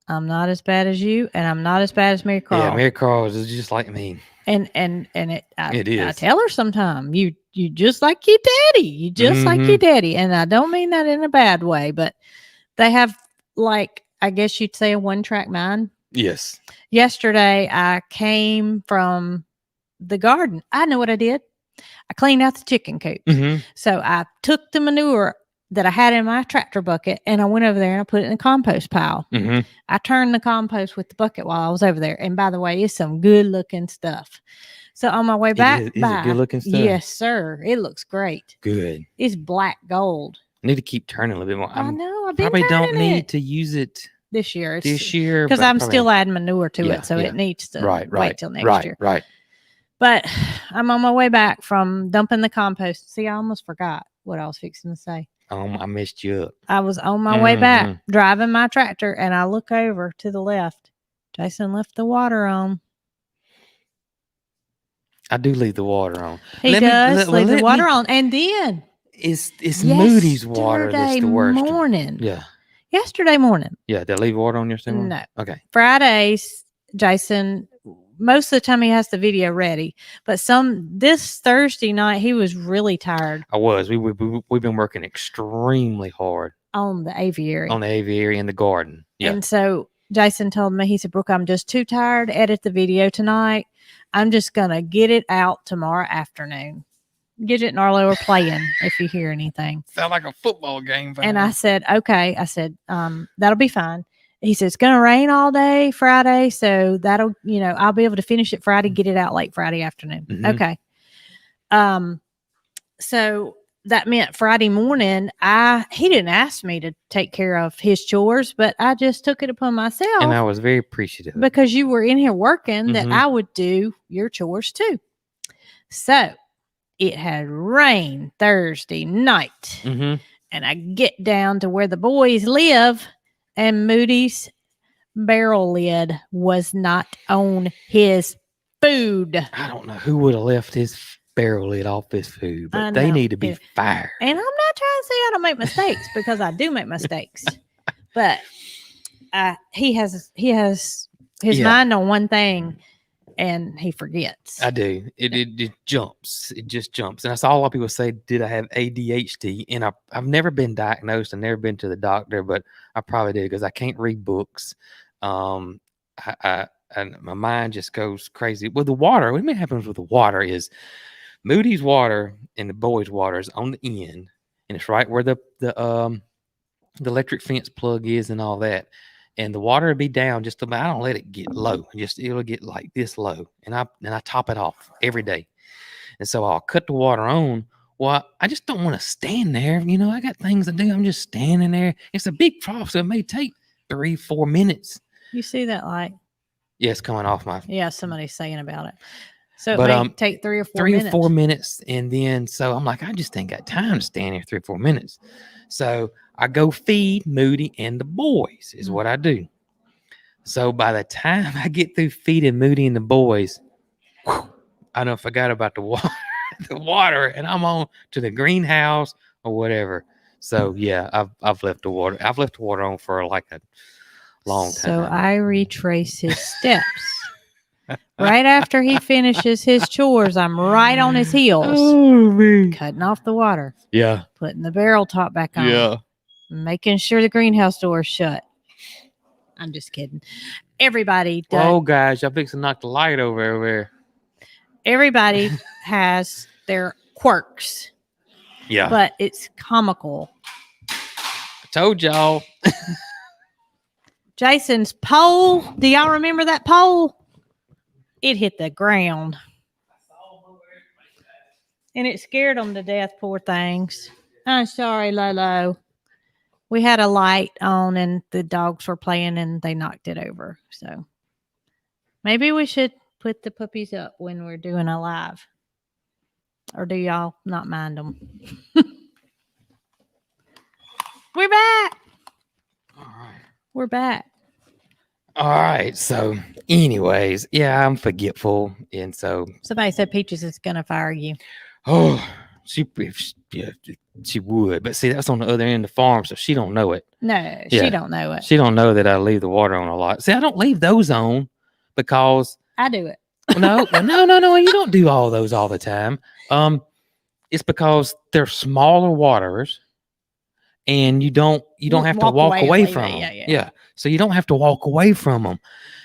I'm not as bad as you, and I'm not as bad as Mary Carl. Yeah, Mary Carl is just like me. And it is. I tell her sometimes, you just like your daddy. You just like your daddy. And I don't mean that in a bad way, but they have, like, I guess you'd say, a one-track mind. Yes. Yesterday, I came from the garden. I know what I did. I cleaned out the chicken coop. So I took the manure that I had in my tractor bucket, and I went over there and I put it in the compost pile. I turned the compost with the bucket while I was over there. And by the way, it's some good looking stuff. So on my way back, is it good looking stuff? Yes, sir. It looks great. Good. It's black gold. I need to keep turning a little bit more. I know. I've been probably don't turning need it to use it this year. Because I'm still adding manure to it, so it needs to wait till next year. Right. But I'm on my way back from dumping the compost. See, I almost forgot what I was fixing to say. I messed you up. I was on my way back driving my tractor, and I look over to the left. Jason left the water on. I do leave the water on. He does leave the water on, and then it's Moody's water that's the worst. Yesterday morning. Yeah, they leave water on your steamer? No. Okay. Fridays, Jason, most of the time he has the video ready, but this Thursday night he was really tired. I was. We've been working extremely hard on the aviary. In the garden. Yeah. And so Jason told me, he said, Brooke, I'm just too tired to edit the video tonight. I'm just gonna get it out tomorrow afternoon. Gidget and Arlo are playing if you hear anything. Sound like a football game. And I said, okay. I said, that'll be fine. He said, it's going to rain all day Friday. So that'll, I'll be able to finish it Friday, get it out late Friday afternoon. Okay. So that meant Friday morning, he didn't ask me to take care of his chores, but I just took it upon myself. And I was very appreciative. Because you were in here working that I would do your chores too. So it had rained Thursday night. And I get down to where the boys live, and Moody's barrel lid was not on his food. I don't know who would have left his barrel lid off his food, but they need to be fired. And I'm not trying to say I don't make mistakes, because I do make mistakes. But he has his mind on one thing, and he forgets. I do. It jumps. It just jumps. And I saw a lot of people say, did I have ADHD? And I've never been diagnosed. I've never been to the doctor, but I probably did, because I can't read books. And my mind just goes crazy. Well, the water, what happens with the water is Moody's water and the boys' water is on the end, and it's right where the electric fence plug is and all that. And the water will be down just about. I don't let it get low. It'll get like this low, and I top it off every day. And so I'll cut the water on. Well, I just don't want to stand there. I got things to do. I'm just standing there. It's a big trough, so it may take 3-4 minutes. You see that light? Yeah, it's coming off my. Yeah, somebody's saying about it. So it may take 3 or 4 minutes. 3 or 4 minutes, and then so I'm like, I just ain't got time to stand here 3 or 4 minutes. So I go feed Moody and the boys is what I do. So by the time I get through feeding Moody and the boys, I done forgot about the water, and I'm on to the greenhouse or whatever. So yeah, I've left the water. I've left the water on for like a long So time. I retrace his steps. Right after he finishes his chores, I'm right on his heels, Oh man. cutting off the water, Yeah. putting the barrel top back on, making sure the greenhouse door is shut. I'm just kidding. Everybody does. Oh gosh, I fixed to knock the light over there. Everybody has their quirks, Yeah. but it's comical. I told y'all. Jason's pole. Do y'all remember that pole? It hit the ground. And it scared them to death, poor things. I'm sorry, Lolo. We had a light on and the dogs were playing and they knocked it over. So maybe we should put the puppies up when we're doing a live. Or do y'all not mind them? We're back. All right. We're back. All right. So, anyways, yeah, I'm forgetful, and so Somebody said Peaches is going to fire you. oh, yeah, she would, but see, that's on the other end of the farm, so she don't know it. No, Yeah. she don't know it. She don't know that I leave the water on a lot. See, I don't leave those on because I do it. no, you don't do all those all the time. It's because they're smaller waterers, and you don't have to walk away from them. Yeah. So you don't have to walk away from them,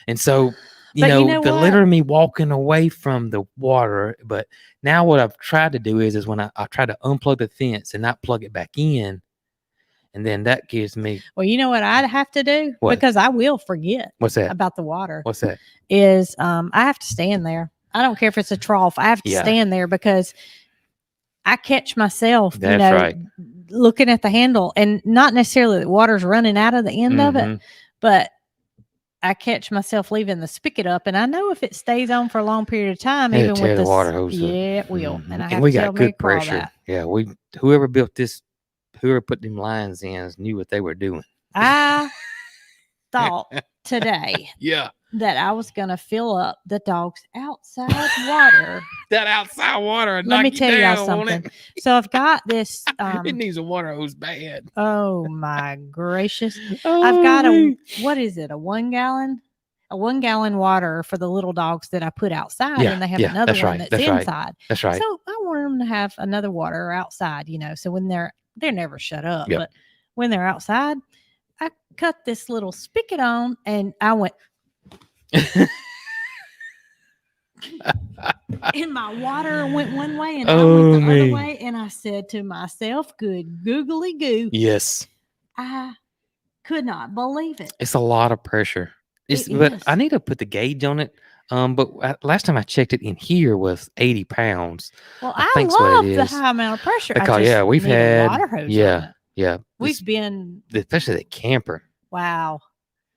and so you know the what? literally me walking away from the water. But now what I've tried to do is when I try to unplug the fence and not plug it back in, and then that gives me. Well, you know what I'd have to do? What? Because I will forget What's that? about the water. What's that? Is I have to stand there. I don't care if it's a trough. I have to stand there because I catch myself, That's right. looking at the handle and not necessarily the water's running out of the end of it, but I catch myself leaving the spigot up, and I know if it stays on for a long period of time, It'll even tear with the the water hose up. yeah, it will. And I have we to got tell Mary good Carl pressure. that. Yeah, whoever built this, whoever put them lines in, knew what they were doing. I thought today Yeah. that I was going to fill up the dog's outside water. That outside water. Let me tell y'all something. So I've got this. It needs a water hose bad. Oh my gracious! Oh, I've got what is it? A 1 gallon? A 1 gallon water for the little dogs that I put outside, and they have another one that's inside. Right. That's right. So I want them to have another water outside, So when they're never shut up, but when they're outside, I cut this little spigot on, and I went. And my water went one way and I went the other way, and I said to myself, good googly goo. Yes. I could not believe it. It's a lot of pressure. But I need to put the gauge on it. But last time I checked it in here was 80 pounds. Well, I love the high amount of pressure. Because we've had water hose yeah. We've been especially the camper. Wow.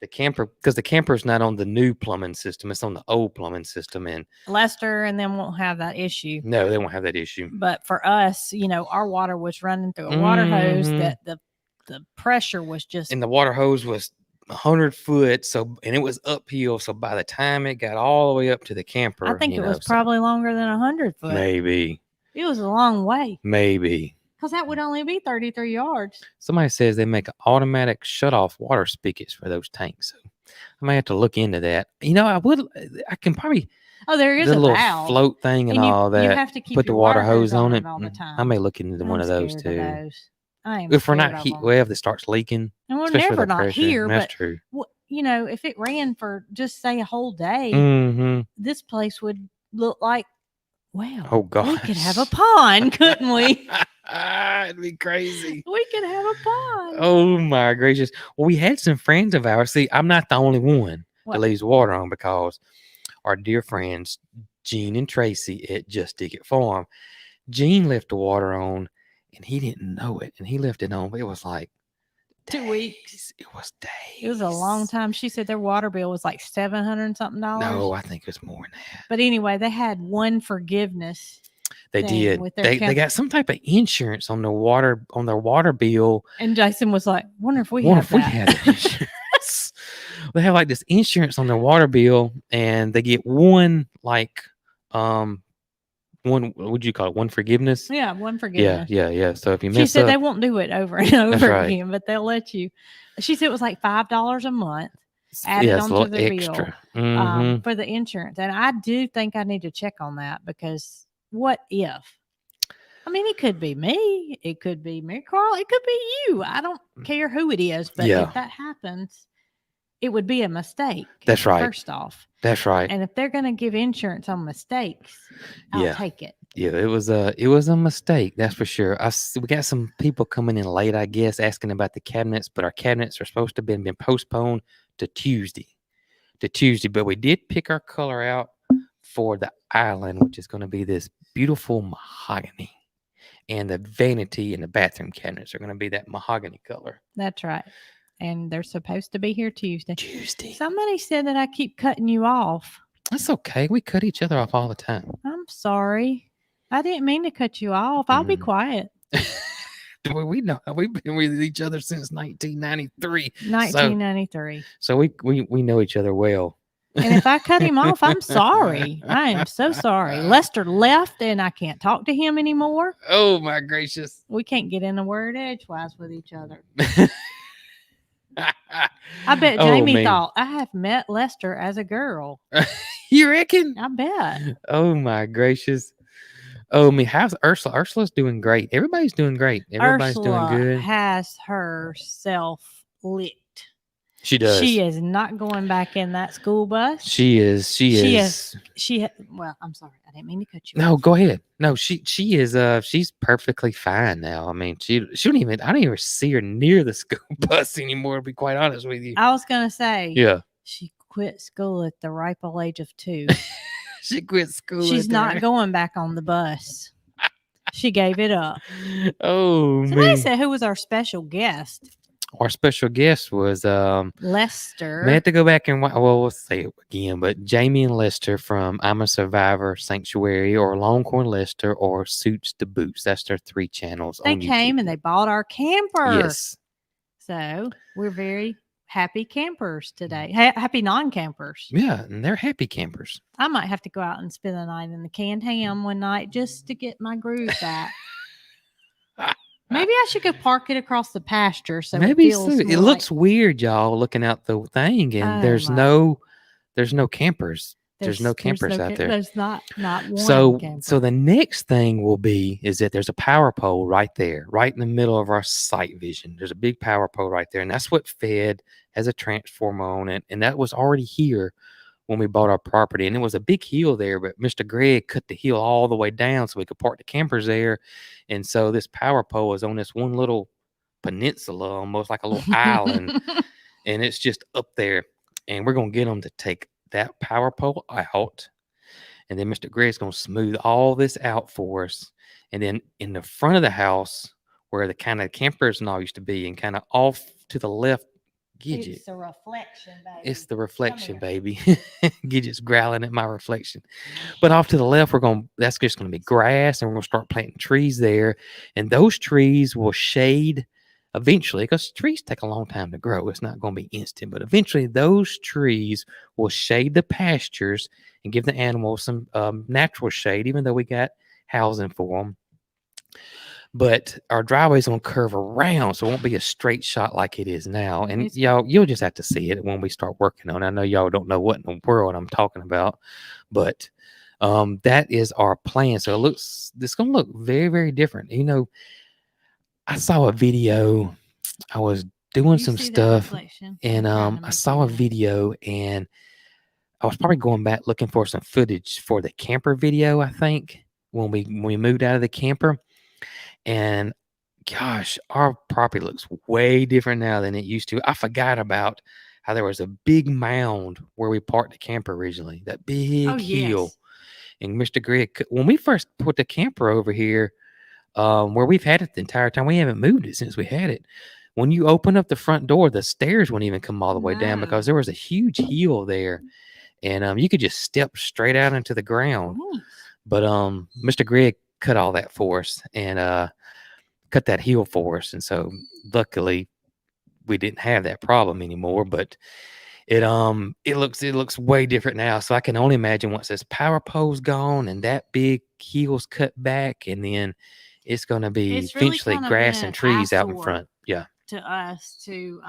The camper, because the camper is not on the new plumbing system; it's on the old plumbing system, and Lester and them won't have that issue. No, they won't have that issue. But for us, our water was running through a water hose that the pressure was just, and the water hose was 100 foot, and it was uphill. So by the time it got all the way up to the camper, I think it was probably longer than 100 foot. Maybe it was a long way. Maybe. Because that would only be 33 yards. Somebody says they make automatic shut-off water spigots for those tanks. So I might have to look into that. I can probably. Oh, there is a little valve. Float thing and all that. You have to keep put your the water hose on it all the time. I may look into one of those too. If we're not if it starts leaking. And we're never not pressure. Here. That's but, true. If it ran for just say a whole day, this place would look like, wow. Oh God, we could have a pond, couldn't we? It'd be crazy. We could have a pond. Oh my gracious. Well, we had some friends of ours. See, I'm not the only one that leaves water on, because our dear friends, Gene and Tracy at Just Dig It Farm, Gene left the water on and he didn't know it. And he left it on, but it was like 2 weeks. It was days. It was a long time. She said their water bill was like $700 and something. No, I think it was more than that. But anyway, they had one forgiveness. They did. They got some type of insurance on their water bill. And Jason was like, "Wonder if we had that insurance." They have like this insurance on their water bill, and they get one one, what would you call it? One forgiveness. Yeah, one Yeah, forgiveness. yeah, yeah. So if you She mess said they up, won't do it over and that's over right. again, but they'll let you. She said it was like $5 a month Yeah, added it's a onto little the bill extra. Mm-hmm. for the insurance. And I do think I need to check on that because what if? I mean, it could be me. It could be me, Carl. It could be you. I don't care who it is. But Yeah, if that happens, it would be a mistake, that's right. first off. That's right. And if they're going to give insurance on mistakes, I'll Yeah. take it. Yeah, it was a mistake, that's for sure. We got some people coming in late, I guess, asking about the cabinets, but our cabinets are supposed to have been postponed to Tuesday. But we did pick our color out for the island, which is going to be this beautiful mahogany, and the vanity and the bathroom cabinets are going to be that mahogany color. That's right. And they're supposed to be here Tuesday. Tuesday. Somebody said that I keep cutting you off. That's okay. We cut each other off all the time. I'm sorry. I didn't mean to cut you off. I'll be quiet. We know we've been with each other since 1993. 1993. So we know each other well. And if I cut him off, I'm sorry. I am so sorry. Lester left and I can't talk to him anymore. Oh my gracious. We can't get in a word edgewise with each other. I bet Jamie thought I have met Lester as a girl. You reckon? I bet. Oh my gracious. Oh me, how's Ursula? Ursula's doing great. Everybody's doing great. Everybody's Ursula doing good. has herself licked. She does. She is not going back in that school bus. She is. Well, I'm sorry. I didn't mean to cut you No, off. go ahead. No, she is. She's perfectly fine now. I mean, she don't even. I don't even see her near the school bus anymore. To be quite honest with you. I was gonna say. Yeah. She quit school at the ripe old age of 2. She quit school. She's not going back on the bus. She gave it up. Oh Somebody man. said who was our special guest? Our special guest was Lester. We had to go back and we'll say it again, but Jamie and Lester from I'm a Survivor Sanctuary or Longhorn Lester or Suits to Boots. That's their 3 channels. They on came YouTube. and they bought our camper. Yes. So we're very happy campers today. Happy non-campers. Yeah, and they're happy campers. I might have to go out and spend the night in the canned ham one night just to get my groove back. Maybe I should go park it across the pasture so Maybe it feels so. It looks weird, y'all, looking out the thing, and there's no campers. There's no campers out there. There's not one camper. So the next thing will be is that there's a power pole right there, right in the middle of our sight vision. There's a big power pole right there, and that's what fed has a transformer on it, and that was already here when we bought our property, and it was a big hill there, but Mr. Greg cut the hill all the way down so we could park the campers there. And so this power pole is on this one little peninsula, almost like a little island, and it's just up there. And we're going to get them to take that power pole out, and then Mr. Greg's going to smooth all this out for us. And then in the front of the house, where the kind of campers and all used to be, and kind of off to the left, Gidget. It's the reflection, baby. It's the reflection, baby. Gidget's growling at my reflection. But off to the left, that's just going to be grass, and we're going to start planting trees there. And those trees will shade eventually, because trees take a long time to grow. It's not going to be instant, but eventually those trees will shade the pastures and give the animals some natural shade, even though we got housing for them. But our driveway is going to curve around, so it won't be a straight shot like it is now. And you'll just have to see it when we start working on it. I know y'all don't know what in the world I'm talking about, but that is our plan. So it's going to look very, very different. You know, I saw a video. I was doing some stuff, and I saw a video, and I was probably going back looking for some footage for the camper video, I think, when we moved out of the camper. And gosh, our property looks way different now than it used to. I forgot about how there was a big mound where we parked the camper originally, that big hill. Yes. And Mr. Greg, when we first put the camper over here, where we've had it the entire time, we haven't moved it since we had it. When you open up the front door, the stairs wouldn't even come all the way down because there was a huge hill there, and you could just step straight out into the ground. Nice. But Mr. Greg cut all that for us and cut that hill for us, and so luckily we didn't have that problem anymore. But It looks way different now. So I can only imagine once this power pole's gone and that big hill's cut back, and then it's gonna be It's really eventually kind of been grass an and trees out in eyesore front. Yeah. to us to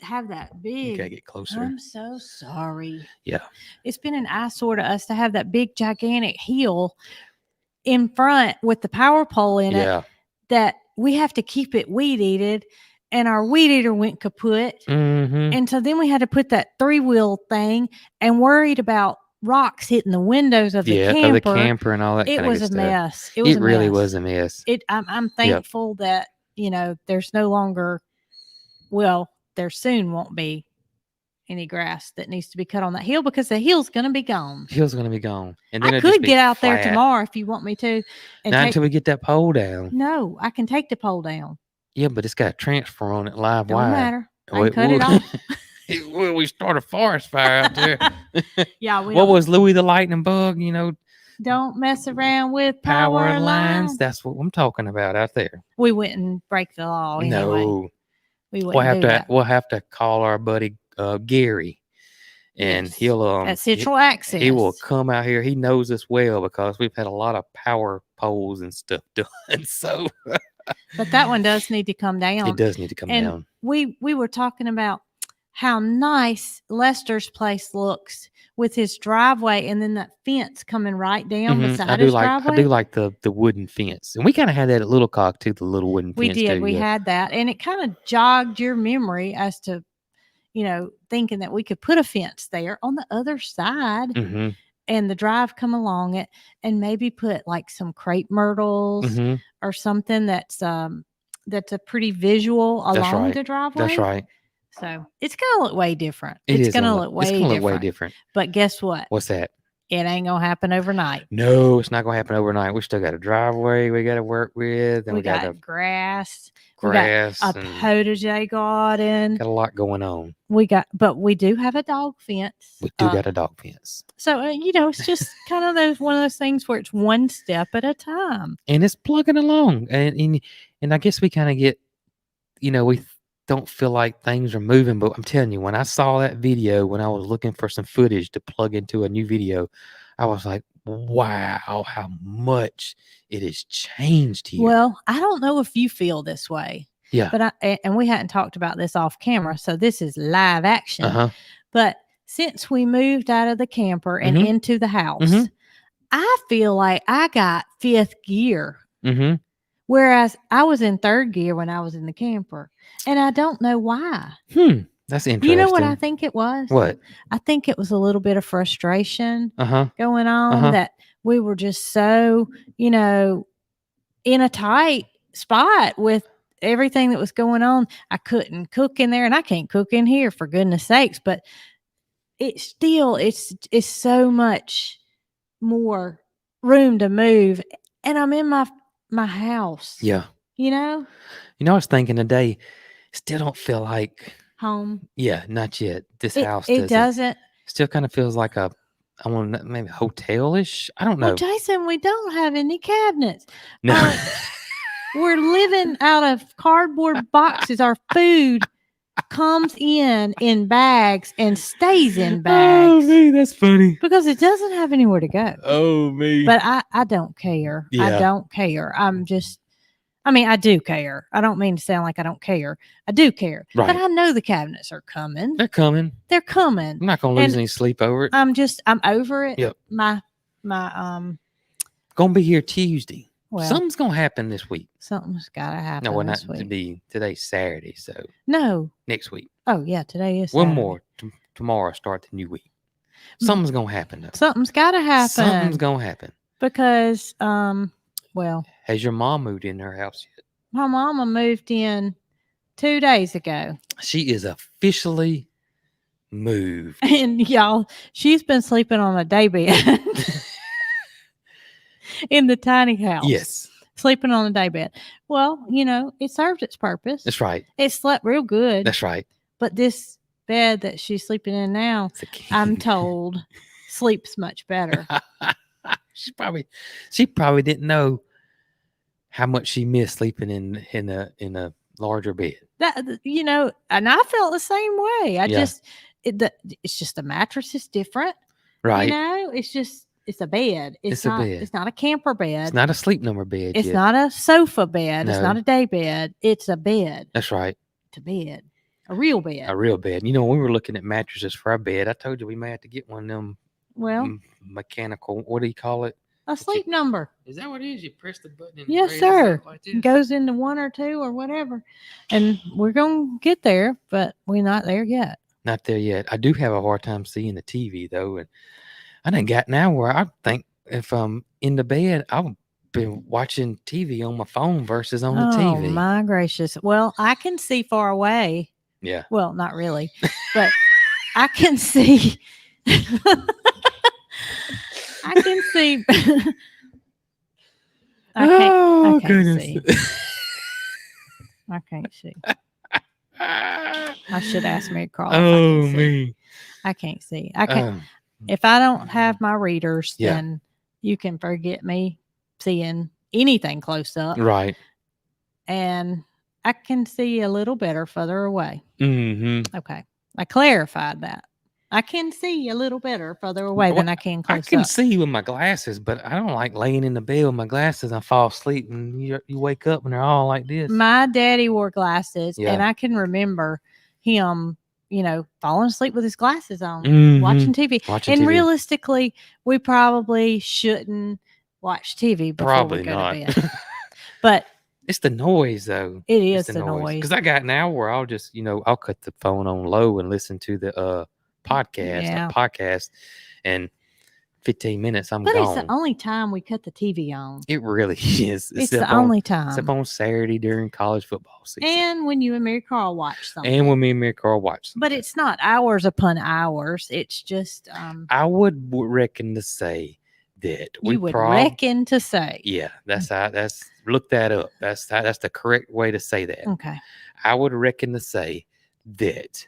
have that You gotta big. get closer. I'm so sorry. Yeah. It's been an eyesore to us to have that big gigantic hill in front with the power pole in it Yeah. that we have to keep it weed eated, and our weed eater went kaput. Mm-hmm. And so then we had to put that 3-wheel thing and worried about rocks hitting the windows of the Yeah, camper. of the camper and all that It kind of was good a stuff. mess. It was It a really mess. was a mess. I'm thankful that, there's no longer, well, there soon won't be any grass that needs to be cut on that hill because the hill's going to be gone. Hill's gonna be gone, and I then it'll just could be get out there flat. tomorrow if you want me to. And Not until we get that pole down. No, I can take the pole down. Yeah, but it's got a transfer on it, live Don't wire. matter. I Oh, can cut it off. Well, we start a forest fire out there. Yeah, What was Louis the Lightning Bug? Don't mess around with Power power lines. That's what I'm talking about out there. We wouldn't break the law anyway. No, We wouldn't do that. we'll have to call our buddy Gary, and Yes. he'll At Central Access. he will come out here. He knows us well because we've had a lot of power poles and stuff done. So, but that one does need to come down. It does need to come and down. We were talking about how nice Lester's place looks with his driveway and then that fence coming right down beside his driveway. I do like the wooden fence, and we kind of had that at Little Cock too. The little wooden We fence. did. Too, we had that, and it kind of jogged your memory as to, thinking that we could put a fence there on the other side. Mm-hmm. And the drive come along it, and maybe put like some crepe myrtles Mm-hmm. or something that's a pretty visual along the driveway. That's right. So it's gonna look way different. It's gonna look way different. But guess what? What's that? It ain't gonna happen overnight. No, it's not gonna happen overnight. We still got a driveway we got to work with, and we got grass, grass. We got a potager garden. Got a lot going on. But we do have a dog fence. We do got a dog fence. So it's just kind of one of those things where it's one step at a time, and it's plugging along. And I guess we kind of get, we don't feel like things are moving. But I'm telling you, when I saw that video, when I was looking for some footage to plug into a new video, I was like, wow, how much it has changed here. Well, I don't know if you feel this way. Yeah. But and we hadn't talked about this off camera, so this is live action. Uh-huh. But since we moved out of the camper and into the house, I feel like I got 5th gear. Mm-hmm. Whereas I was in 3rd gear when I was in the camper. And I don't know why. That's interesting. You know what I think it was? What? I think it was a little bit of frustration going on Uh-huh. that we were just so, in a tight spot with everything that was going on. I couldn't cook in there, and I can't cook in here for goodness sakes, but it's so much more room to move, and I'm in my house. Yeah. I was thinking today, still don't feel like home. Yeah, not yet. This house doesn't. Still kind of feels like I want to maybe hotel-ish. I don't know. Well, Jason, we don't have any cabinets. No. We're living out of cardboard boxes. Our food comes in bags and stays in bags. Oh, me, that's funny. Because it doesn't have anywhere to go. Oh, me. But I don't care. Yeah. I don't care. I do care. I don't mean to sound like I don't care. I do care. Right. But I know the cabinets are coming. They're coming. I'm not going to lose any sleep over it. I'm over it. Yep. My Going to be here Tuesday. Well, something's going to happen this week. Something's got to happen. No, well, this not week. to be today's Saturday, so no, next week. Oh yeah, today is one Saturday. more tomorrow. Start the new week. Something's going to happen though. Something's got to happen. Something's going to happen because well, has your mom moved in her house yet? My mama moved in 2 days ago. She is officially moved, and y'all, she's been sleeping on a day bed. In the tiny house. Yes. Sleeping on a day bed. Well, it served its purpose. That's right. It slept real good. That's right. But this bed that she's sleeping in now, I'm told, sleeps much better. She probably didn't know how much she missed sleeping in a larger bed. That and I felt the same way. it's just the mattress is different. Right. It's a bed. It's a bed. It's not a camper bed. It's not a sleep number bed It's yet. not a sofa bed. It's No. not a day bed. It's a bed. That's right. It's a bed. A real bed. A real bed. You know, when we were looking at mattresses for our bed, I told you we may have to get one of them Well, mechanical, what do you call it? a sleep number. Is that what it is? You press the button and Yes, it sir. like It goes into 1 or 2 or whatever. And we're going to get there, but we're not there yet. Not there yet. I do have a hard time seeing the TV though, and I done got now where I think if I'm in the bed, I'll be watching TV on my phone versus on the Oh, TV. my gracious. Well, I can see far away. Yeah. Well, not really, but I can see. I can see. I can't see. I can't see. I should ask Mary Carl. Oh, me. I can't see. I can't. If I don't have my readers, Yeah. then you can forget me seeing anything close up. Right. And I can see a little better further away. Mm-hmm. Okay. I clarified that. I can see a little better further away than I can close up. I can see with my glasses, but I don't like laying in the bed with my glasses and fall asleep and you wake up and they're all like this. My daddy wore glasses, Yeah. and I can remember him, falling asleep with his glasses on, Mhm. watching TV. Watching And TV. realistically, we probably shouldn't watch TV before Probably we go not. to bed. But it's the noise, though. it is the noise. Because I got an hour where I'll just, I'll cut the phone on low and listen to the podcast, and 15 minutes I'm But gone. it's the only time we cut the TV on. It really is. It's the only time. Except on Saturday during college football season. And when you and Mary Carl watch something. And when me and Mary Carl watch something. But it's not hours upon hours. It's just I would reckon to say that you would reckon to say. Yeah, that's look that up. That's the correct way to say that. Okay. I would reckon to say that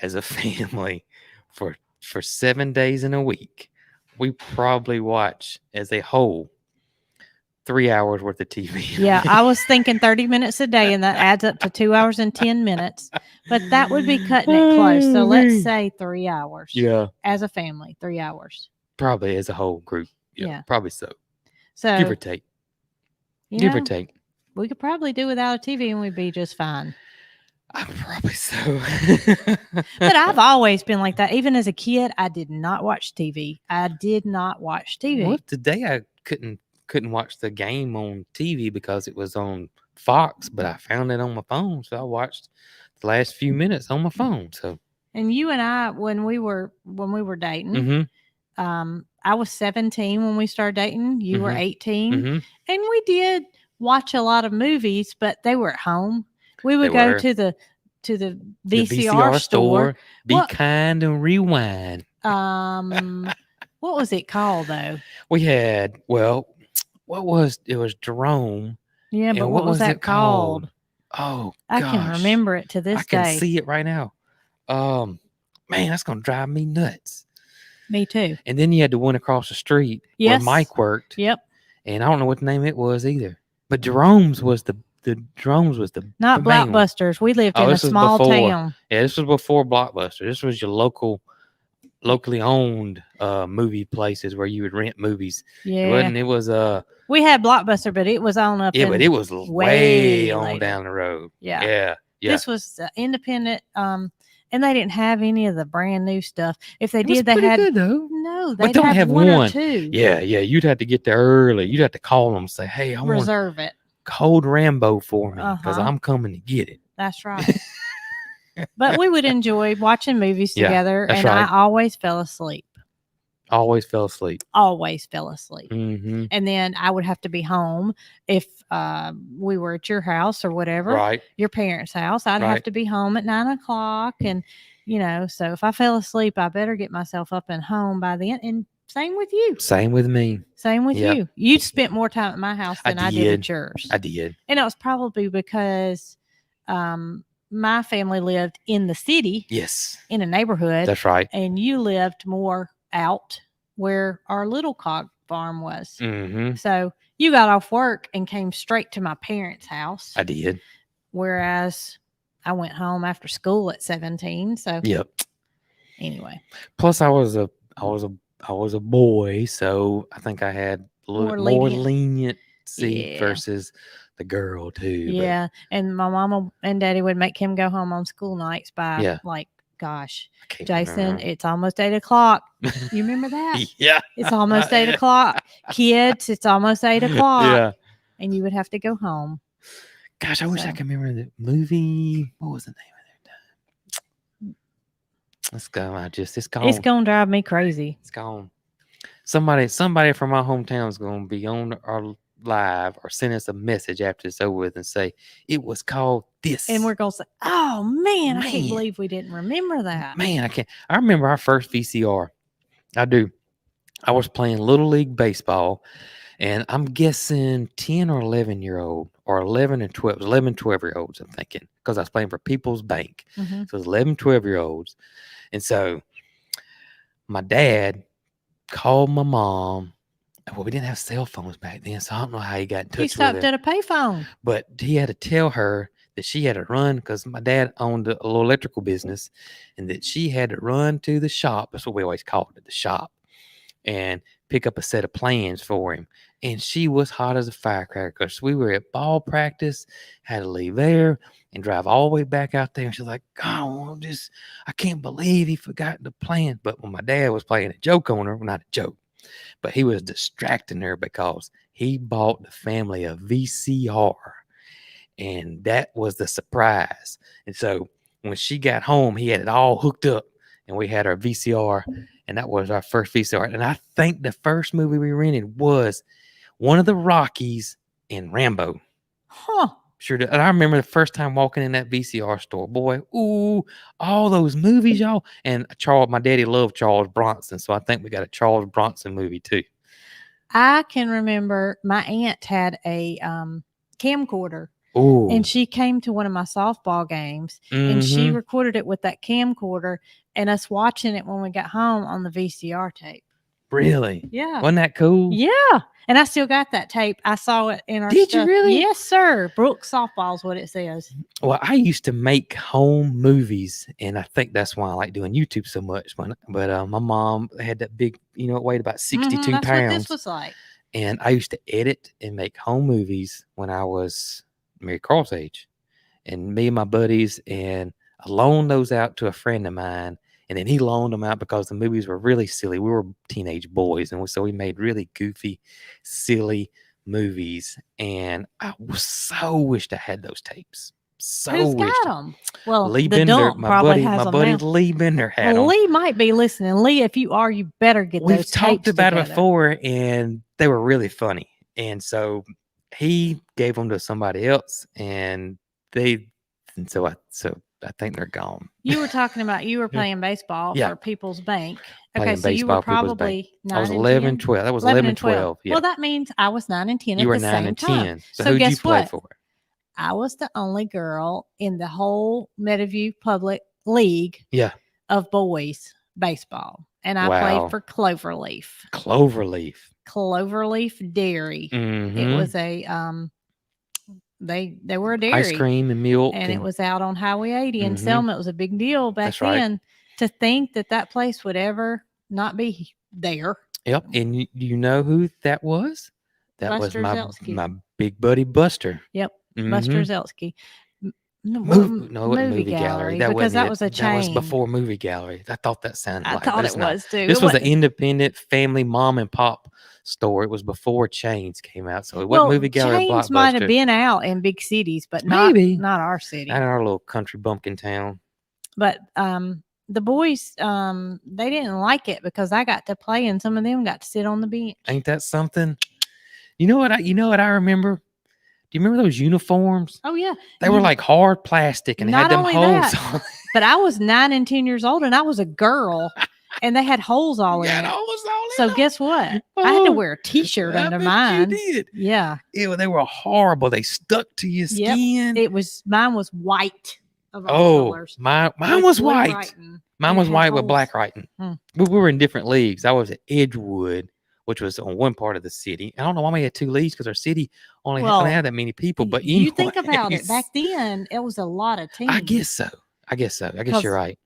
as a family for 7 days in a week, we probably watch as a whole 3 hours worth of TV. Yeah, I was thinking 30 minutes a day, and that adds up to 2 hours and 10 minutes. But that would be cutting it close. So let's say 3 hours. Yeah. As a family, 3 hours. Probably as a whole group. Yeah. Probably so. So give or take. Give or take. We could probably do without a TV and we'd be just fine. Probably so. But I've always been like that. Even as a kid, I did not watch TV. I did not watch TV. Well, today I couldn't watch the game on TV because it was on Fox, but I found it on my phone, so I watched the last few minutes on my phone. So. And you and I, when we were dating, mm-hmm. I was 17 when we started dating. You were 18, mm-hmm. and we did watch a lot of movies, but they were at home. We would go to the VCR store. Be kind and rewind. What was it called though? We had it was Jerome. Yeah, but what was that called? Oh, I can remember it to this day. I can see it right now. Man, that's gonna drive me nuts. Me too. And then you had the one across the street where Mike worked. Yep. And I don't know what name it was either. But Jerome's was the not Blockbusters. We lived in a small town. Yeah, this was before Blockbuster. This was your locally owned movie places where you would rent movies. Yeah. It was we had Blockbuster, but it was on up. Yeah, but it was way on down the road. Yeah. Yeah. This was independent. And they didn't have any of the brand new stuff. If they did, they had good, though. No, they don't have one or two. Yeah. You'd have to get there early. You'd have to call them and say, "Hey, I want reserve it. Cold Rambo for me because I'm coming to get it." That's right. But we would enjoy watching movies together, and right. I always fell asleep. Always fell asleep. Mm-hmm. And then I would have to be home if we were at your house or whatever, right? Your parents' house. I'd have to be home at 9:00, and so if I fell asleep, I better get myself up and home by then. And same with you. Same with me. Same with you. You spent more time at my house than I did at yours. I did. And it was probably because my family lived in the city. Yes. In a neighborhood. That's right. And you lived more out where our little cog farm was. Mm-hmm. So you got off work and came straight to my parents' house. I did. Whereas I went home after school at 17. So. Yep. Anyway, Plus, I was a, I was a boy, so I think I had a little more bit more lenient. leniency Yeah. versus the girl too. But Yeah. And my mama and daddy would make him go home on school nights by yeah, like, gosh, I can't Jason, remember. it's almost 8 o'clock. You remember that? Yeah, It's almost 8 o'clock. Kids, it's almost 8 o'clock. yeah. And you would have to go home. Gosh, I wish I So could remember the movie. What was the name of it? Let's go. It's it's gone. gonna drive me crazy. It's gone. Somebody from my hometown is going to be on our live or send us a message after it's over with and say it was called this. And we're gonna say, oh man, I can't Man. believe we didn't remember that. Man, I can't. I remember our first VCR. I do. I was playing Little League Baseball, and I'm guessing 10 or 11-year-old, or 11 and 12, 11, 12-year-olds, I'm thinking, because I was playing for People's Bank. Mm-hmm. So it was 11, 12-year-olds. And so my dad called my mom. Well, we didn't have cell phones back then, so I don't know how he got in touch He with stopped her. at a payphone. But he had to tell her that she had to run because my dad owned a little electrical business, and that she had to run to the shop. That's what we always called it, the shop, and pick up a set of plans for him. And she was hot as a firecracker because we were at ball practice, had to leave there and drive all the way back out there. And she's like, "God, I can't believe he forgot the plan." But when my dad was playing a joke on her, well, not a joke, but he was distracting her because he bought the family a VCR, and that was the surprise. And so when she got home, he had it all hooked up, and we had our VCR, and that was our first VCR. And I think the first movie we rented was one of the Rockies and Rambo. Huh. Sure did. And I remember the first time walking in that VCR store, boy, ooh, all those movies, y'all. And my daddy loved Charles Bronson, so I think we got a Charles Bronson movie too. I can remember my aunt had a camcorder. Ooh. And she came to one of my softball games and she recorded it with that camcorder and us watching it when we got home on the VCR tape. Really? Yeah. Wasn't that cool? Yeah. And I still got that tape. I saw it in our Did stuff. you really? Yes, sir. Brooks softball is what it says. Well, I used to make home movies, and I think that's why I like doing YouTube so much. But my mom had that big, it weighed about 62 That's pounds. what this was like. And I used to edit and make home movies when I was Mary Carl's age. And me and my buddies, and I loaned those out to a friend of mine. And then he loaned them out because the movies were really silly. We were teenage boys. And so we made really goofy, silly movies. And I so wished I had those tapes. So Who's wished. got them? Well, Lee the Bender, dump probably has my them buddy now. Lee Bender had them. Lee might be listening. Lee, if you are, you better get We've those talked tapes about together. it before, and they were really funny. And so he gave them to somebody else, and so I think they're gone. You were talking about you were playing baseball Yeah. for People's Bank. Playing Okay, so you were baseball for People's Bank. probably 9 I was and 11, 10? 12. That was 11 and 12. Yeah. Well, that means I was 9 and 10 You at were the 9 same and time. 10. So who'd you guess play what? for? I was the only girl in the whole Meadowview Public League Yeah. of boys baseball. And I Wow. played for Cloverleaf. Cloverleaf Dairy. Mm-hmm. It was a they were a dairy. Ice cream and milk. And it was out on Highway 80 in Selma. It was a big deal back That's right. then. To think that place would ever not be there. Yep. And you know who that was? That Buster was Zelsky. my big buddy Buster. Yep. Mhm. Buster Zelsky. No, it wasn't Movie Gallery. Because that was a That chain. was before Movie Gallery. I thought that sounded like I thought but it's it not. was too. This It was an wasn't- independent family mom and pop store. It was before Chains came out, so it wasn't Movie Gallery. or Chains might have Blockbuster. been out in big cities, but Maybe. not our city. Not in our little country bumpkin town. But the boys they didn't like it because I got to play and some of them got to sit on the bench. Ain't that something? You know what I remember? Do you remember those uniforms? Oh yeah. They were like hard plastic and had them Not only holes that, on. But I was 9 and 10 years old and I was a girl and they had holes all in it. So guess what? I had to wear a t-shirt under mine. You did. Yeah. They were horrible. They stuck to your skin. Mine was white of all colors. Mine With was blue white. writing. Mine And was it had white with holes. black writing. We were in different leagues. I was at Edgewood, which was on one part of the city. I don't know why we had two leagues because our city only had that many people. But you think about it, back then it was a lot of teams. I guess so. I guess you're right.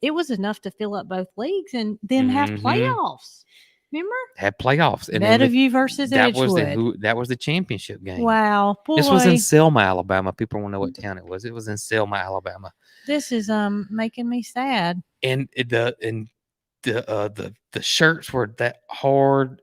it was enough to fill up both leagues and then have Mhm. playoffs. Remember? Had playoffs, and then Meadowview versus Edgewood. that was the championship game. Wow, This was in boy, Selma, Alabama. People want to know what town it was. It was in Selma, Alabama. this is making me sad. And the shirts were that hard.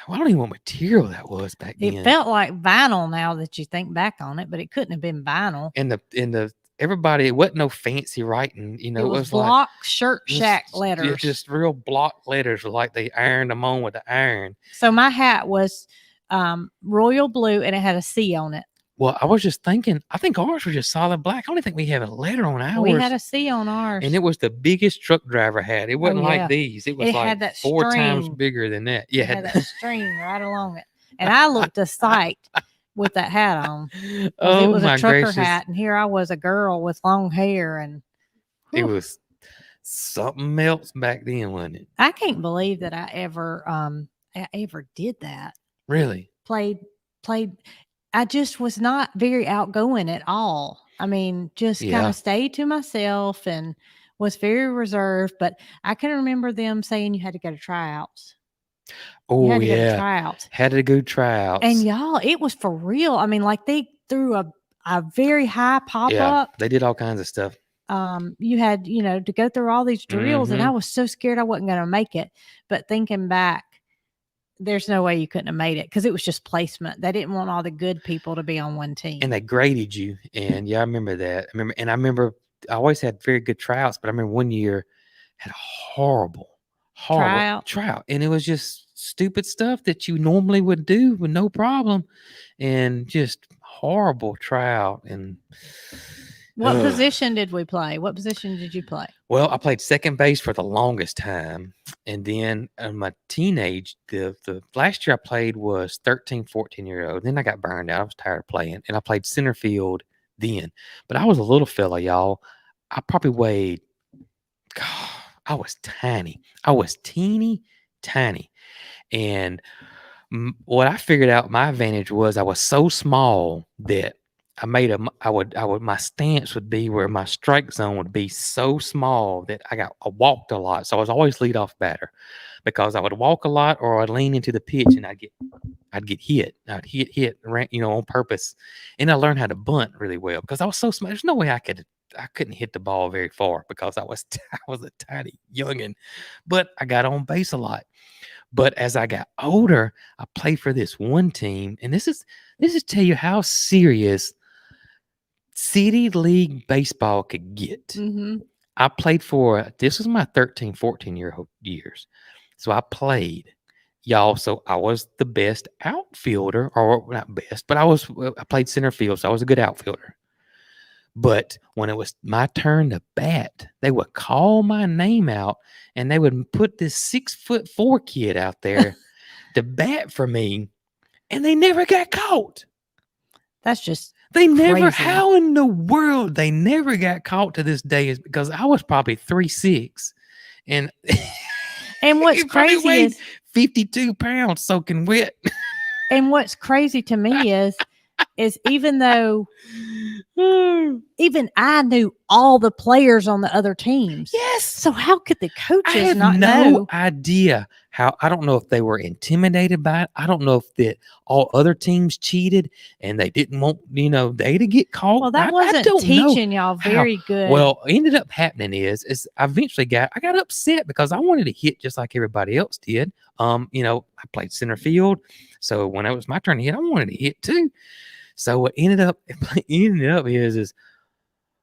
Well, I don't even know what material that was back It then. felt like vinyl now that you think back on it, but it couldn't have been vinyl. And the everybody, it wasn't no fancy writing. You know, It it was was like block shirt shack just letters. just real block letters, like they ironed them on with the iron. So my hat was royal blue and it had a C on it. Well, I was just thinking, I think ours were just solid black. I don't think we have a letter on ours. We had a C on ours. And it was the biggest truck driver hat. It wasn't yeah. like these. It was It like had that 4 times string. bigger than that. It had that string right along it. And I looked a sight with that hat on. Oh, It was my a trucker gracious. hat, and here I was a girl with long hair, and It whew, was something else back then, wasn't it? I can't believe that I ever did that. Really? Played. I just was not very outgoing at all. I mean, just kind Yeah. of stayed to myself and was very reserved. But I can remember them saying you had to go to tryouts. You Oh, had to go to yeah. tryouts. Had to go tryouts. And y'all, it was for real. I mean, like they threw a very high pop Yeah, up. they did all kinds of stuff. You had, to go through all these drills, and I Mhm. was so scared I wasn't going to make it. But thinking back, there's no way you couldn't have made it because it was just placement. They didn't want all the good people to be on one team. And they graded you. And yeah, I remember that. I remember I always had very good tryouts, but I remember one year had a horrible tryout. And it was just stupid stuff that you normally would do with no problem. And just horrible tryout. And What position did we play? What position did you play? well, I played second base for the longest time. And then in my teenage, the last year I played was 13, 14-year-old. Then I got burned out. I was tired of playing. And I played center field then. But I was a little fella, y'all. I probably weighed, God, I was tiny. I was teeny tiny. And what I figured out my advantage was I was so small that my stance would be where my strike zone would be so small that I walked a lot. So I was always leadoff batter because I would walk a lot or I'd lean into the pitch and I'd get hit. I'd hit, on purpose. And I learned how to bunt really well because I was so small. There's no way I couldn't hit the ball very far because I was a tiny youngin, but I got on base a lot. But as I got older, I played for this one team, and this is tell you how serious city league baseball could get. Mm-hmm. I played this was my 13, 14-year-old years. So I played, y'all. So I was the best outfielder, or not best, but I played center field, so I was a good outfielder. But when it was my turn to bat, they would call my name out and they would put this 6'4" kid out there to bat for me, and they never got caught. That's just never. crazy. How in the world they never got caught to this day is because I was probably 3'6", and what's crazy is 52 pounds soaking wet. And what's crazy to me is even though even I knew all the players on the other teams. Yes. So how could the coaches I have not no know? idea how. I don't know if they were intimidated by it. I don't know if all other teams cheated and they didn't want, they to get caught. Well, that wasn't teaching y'all very good. Well, ended up happening is I eventually I got upset because I wanted to hit just like everybody else did. I played center field. So when it was my turn to hit, I wanted to hit too. So what ended up is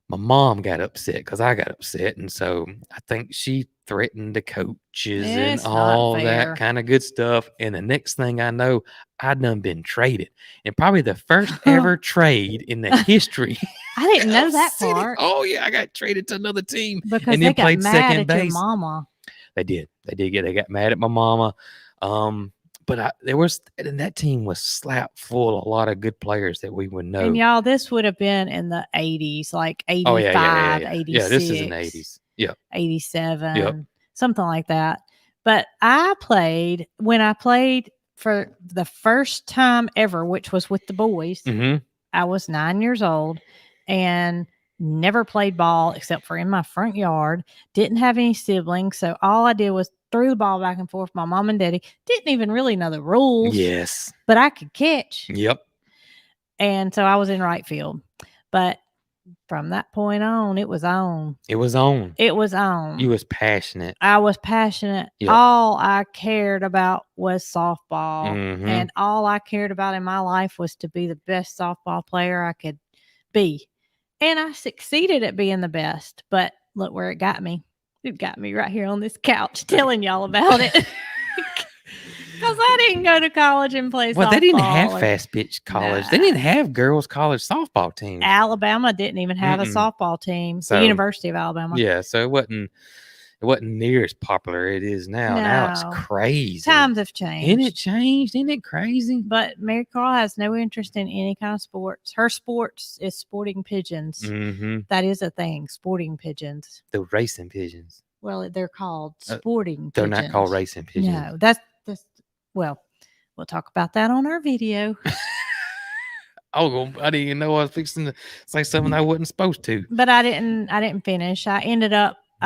my mom got upset because I got upset. And so I think she threatened the coaches and all that kind of good stuff. And the next thing I know, I'd done been traded. And probably the first ever trade in the history. I didn't know that part. Oh, yeah. I got traded to another team. Because and they then got played mad second at base. your mama. They did. They got mad at my mama. But and that team was slap full of a lot of good players that we would know. And y'all, this would have been in the 80s, like 85, 86. Yeah, this is in the 80s. Yeah. 87, yep. Something like that. But when I played for the first time ever, which was with the boys, mm-hmm. I was 9 years old. And never played ball except for in my front yard, didn't have any siblings. So all I did was threw the ball back and forth. My mom and daddy didn't even really know the rules, Yes. but I could catch. Yep. And so I was in right field. But from that point on, it was on. It was on. It was on. You was passionate. I was passionate. Yep. All I cared about was softball. Mhm. And all I cared about in my life was to be the best softball player I could be. And I succeeded at being the best. But look where it got me. It got me right here on this couch telling y'all about it. Because I didn't go to college and play softball. Well, they didn't have fast pitch college. They didn't have girls' college softball teams. Alabama didn't even have a softball team. So, the University of Alabama. Yeah, so it wasn't near as popular it is now. No. Now it's crazy. Times have changed. Isn't it changed? Isn't it crazy? But Mary Carl has no interest in any kind of sports. Her sports is sporting pigeons. Mm-hmm. That is a thing, sporting pigeons. The racing pigeons. Well, they're called sporting they're pigeons. They're not called racing pigeons. No, that's well, we'll talk about that on our video. Oh, I didn't even know I was fixing to say something I wasn't supposed to. But I didn't finish. I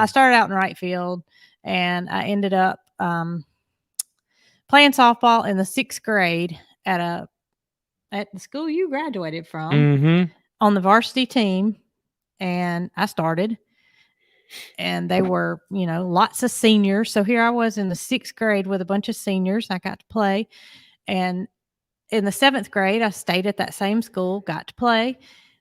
started out in right field, and I ended up playing softball in the 6th grade at the school you graduated from on the varsity team. And I started, and they were, lots of seniors. So here I was in the 6th grade with a bunch of seniors. I got to play. And in the 7th grade, I stayed at that same school, got to play.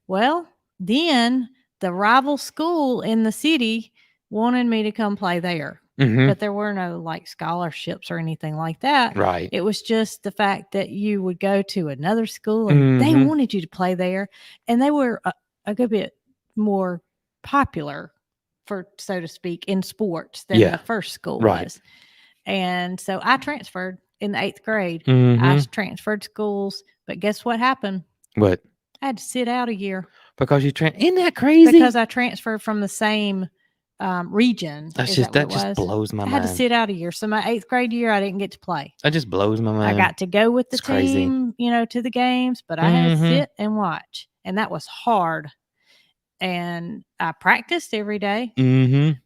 Well, then the rival school in the city wanted me to come play there. But there were no scholarships or anything like that. Right. It was just the fact that you would go to another school and they wanted you to play there. And they were a good bit more popular, so to speak, in sports than the first school was. And so I transferred in the 8th grade. I transferred schools, but guess what happened? What? I had to sit out a year. Because isn't that crazy? Because I transferred from the same region. That just blows my mind. I had to sit out a year. So my 8th grade year, I didn't get to play. That just blows my mind. I got to go with the team, to the games, but I had to sit and watch. And that was hard. And I practiced every day.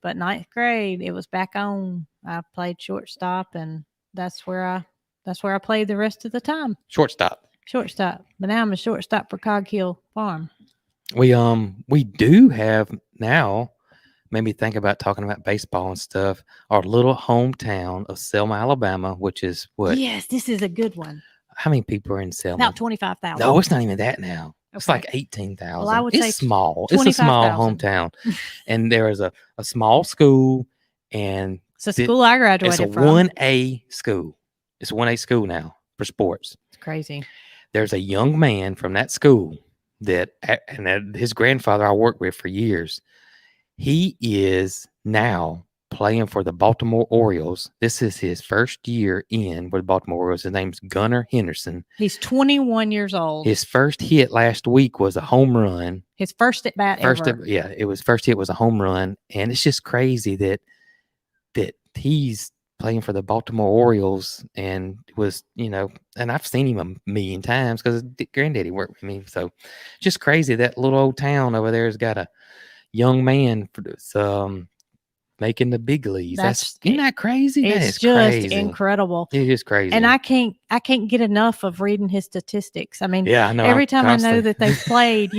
But 9th grade, it was back on. I played shortstop, and that's where I played the rest of the time. Shortstop. But now I'm a shortstop for Cog Hill Farm. We do have now, made me think about talking about baseball and stuff. Our little hometown of Selma, Alabama, which is what? Yes, this is a good one. How many people are in Selma? About 25,000. No, it's not even that now. Okay. It's like 18,000. Well, I would say small. It's a small hometown. And there is a small school, and it's a school I graduated from. It's a 1A school. It's a 1A school now for sports. It's crazy. There's a young man from that school that his grandfather I worked with for years. He is now playing for the Baltimore Orioles. This is his first year in with the Baltimore Orioles. His name's Gunnar Henderson. He's 21 years old. His first hit last week was a home run. His first at bat ever. First hit was a home run. And it's just crazy that he's playing for the Baltimore Orioles and was, and I've seen him a million times because granddaddy worked with me. So just crazy that little old town over there has got a young man making the big leagues. Isn't that crazy? It's just crazy. Incredible. It is crazy. And I can't get enough of reading his statistics. I mean, I know, every time I know that they've played,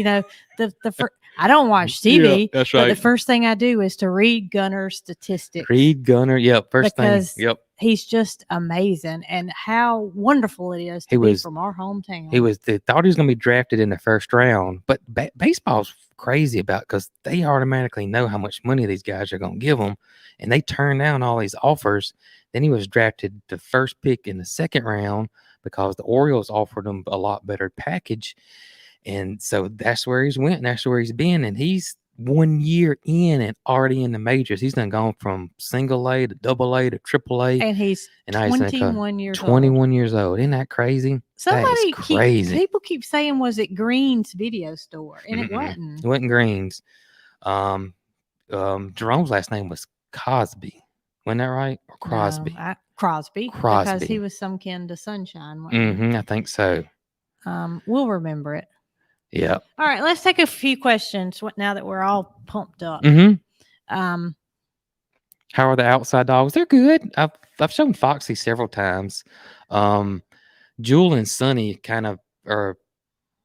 I don't watch TV. Yeah, that's right. But the first thing I do is to read Gunner's statistics. First because thing. Yep. He's just amazing, and how wonderful it is to be from our hometown. They thought he was going to be drafted in the first round, but baseball's crazy because they automatically know how much money these guys are going to give them, and they turn down all these offers. Then he was drafted the first pick in the 2nd round because the Orioles offered him a lot better package. And so that's where he's went, and that's where he's been. And he's 1 year in and already in the majors. He's done gone from single A to double A to triple A. And he's 21 years old. 21 years old. Isn't that crazy? People keep saying, was it Green's video store? And it wasn't. It wasn't Green's. Jerome's last name was Cosby. Wasn't that right? Or Crosby? No, Crosby. Because he was some kin to Sunshine. I think so. We'll remember it. Yeah. All right, let's take a few questions now that we're all pumped up. Um, How are the outside dogs? They're good. I've shown Foxy several times. Jewel and Sunny kind of are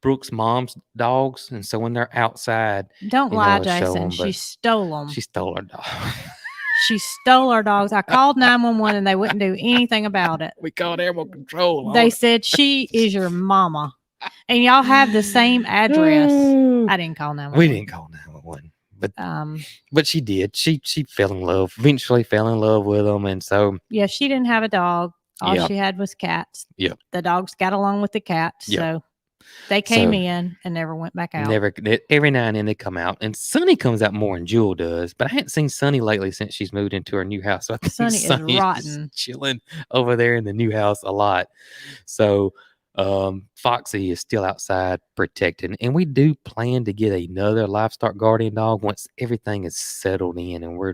Brooke's mom's dogs, and so when they're outside, don't you know, lie, I show Jason. them. She But stole them. she stole our dog. She stole our dogs. I called 911 and they wouldn't do anything about it. We called animal control. They said she is your mama, and y'all have the same address. I didn't call 911. We didn't call 911, but she did. She fell in love. Eventually, fell in love with them, and so yeah, she didn't have a dog. All Yep. she had was cats. Yep. The dogs got along with the cats, Yep. so they came in and never went back out. Every now and then they come out, and Sunny comes out more than Jewel does. But I hadn't seen Sunny lately since she's moved into her new house. So I think Sunny is rotten. just chilling over there in the new house a lot. So Foxy is still outside protecting, and we do plan to get another livestock guardian dog once everything is settled in and we're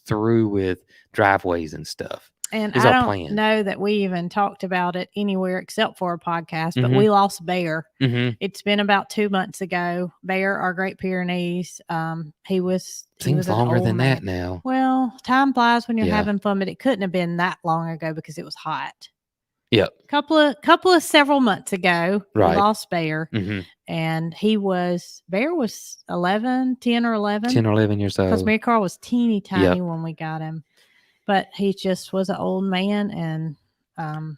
through with driveways and stuff. And Is I our don't plan. know that we even talked about it anywhere except for a podcast, but Mhm. we lost Bear. It's been about 2 months ago. Bear, our Great Pyrenees, he was Seems an longer old than man. that now. Well, time flies when you're Yeah. having fun, but it couldn't have been that long ago because it was hot. Yep. Couple of several months ago, Right. we lost Bear, and Bear was 10 or 11. 10 or 11 years old. Because Mary Carl was teeny tiny when we got him. But he just was an old man, and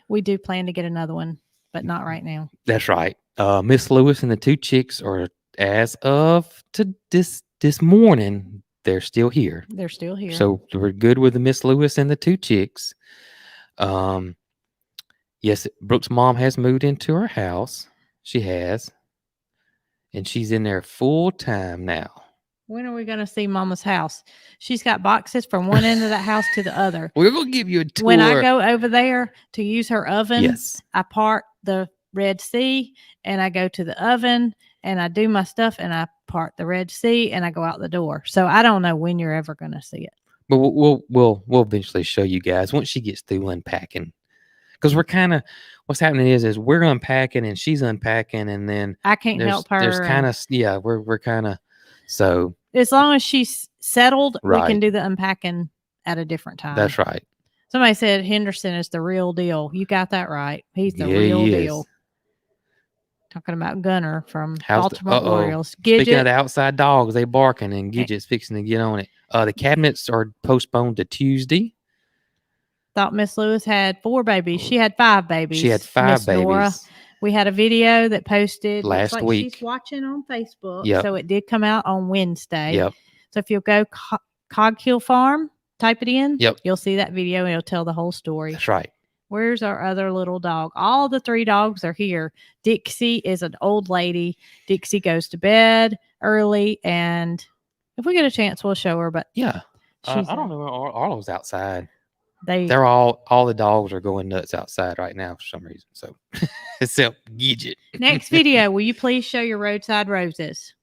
we do plan to get another one, but not right now. That's right. Miss Lewis and the 2 chicks are, as of to this morning, they're still here. They're still here. So we're good with the Miss Lewis and the 2 chicks. Yes, Brooke's mom has moved into her house. She has. And she's in there full time now. When are we going to see Mama's house? She's got boxes from one end of that house to the other. We're going to give you a tour. When I go over there to use her oven, yes, I part the Red Sea and I go to the oven and I do my stuff and I part the Red Sea and I go out the door. So I don't know when you're ever going to see it. But we'll eventually show you guys once she gets through unpacking. Because we're kind of, what's happening is we're unpacking and she's unpacking, and then I can't help her. There's kind of, we're kind of, so. As long as she's settled, right. We can do the unpacking at a different time. That's right. Somebody said Henderson is the real deal. You got that right. He's the real deal. Talking about Gunner from Baltimore Orioles. Gidget. Speaking of the outside dogs, they barking, and Gidget's fixing to get on it. The cabinets are postponed to Tuesday. Thought Miss Lewis had 4 babies. She had 5 babies. She had 5 babies. Nora. We had a video that posted last week. She's watching on Facebook. Yep. So it did come out on Wednesday. Yep. So if you'll go Coghill Farm, type it in. Yep. You'll see that video and it'll tell the whole story. That's right. Where's our other little dog? All the 3 dogs are here. Dixie is an old lady. Dixie goes to bed early, and if we get a chance, we'll show her. But yeah, I don't know. Arlo's outside. They're all the dogs are going nuts outside right now for some reason. So except Gidget. Next video, will you please show your roadside roses?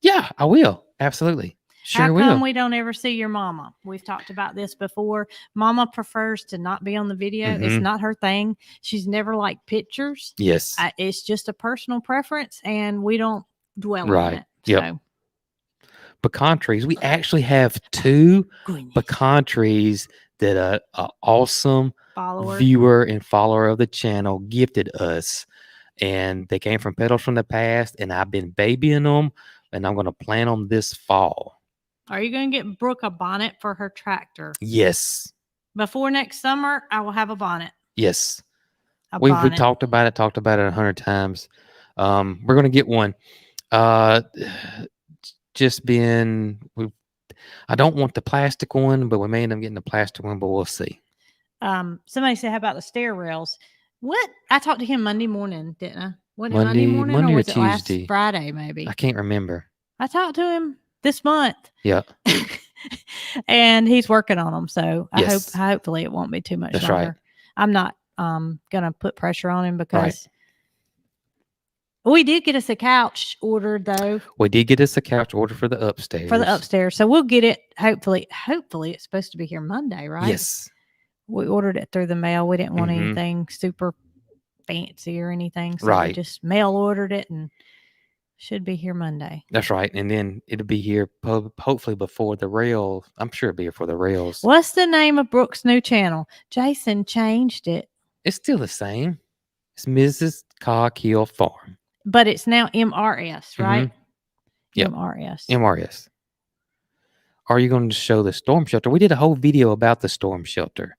Yeah, I will. Absolutely. Sure will. How come we don't ever see your mama? We've talked about this before. Mama prefers to not be on the video. It's not her thing. She's never liked pictures. Yes. It's just a personal preference, and we don't dwell on it. Yep. So. Pecan trees. We actually have 2 pecan trees that a awesome viewer and follower of the channel gifted us. And they came from Petals from the Past, and I've been babying them, and I'm going to plant them this fall. Are you going to get Brooke a bonnet for her tractor? Yes. Before next summer, I will have a bonnet. Yes. We've talked about it 100 times. We're going to get one. I don't want the plastic one, but we may end up getting the plastic one, but we'll see. Somebody said, how about the stair rails? What? I talked to him Monday morning, didn't I? Monday morning or was it Tuesday? Last Friday, maybe. I can't remember. I talked to him this month. Yeah. And he's working on them. So hopefully it won't be too much longer. Right. I'm not going to put pressure on him because we did get us a couch ordered, though. We did get us a couch ordered for the upstairs. So we'll get it. Hopefully it's supposed to be here Monday, right? Yes. We ordered it through the mail. We didn't want anything super fancy or anything. So we just mail ordered it, and Should be here Monday. That's right. And then it'll be here hopefully before the rails. I'm sure it'll be here for the rails. What's the name of Brooke's new channel? Jason changed it, It's still the same. It's Mrs. Coghill Farm. but it's now MRS, right? Yep. MRS. MRS. Are you going to show the storm shelter? We did a whole video about the storm shelter.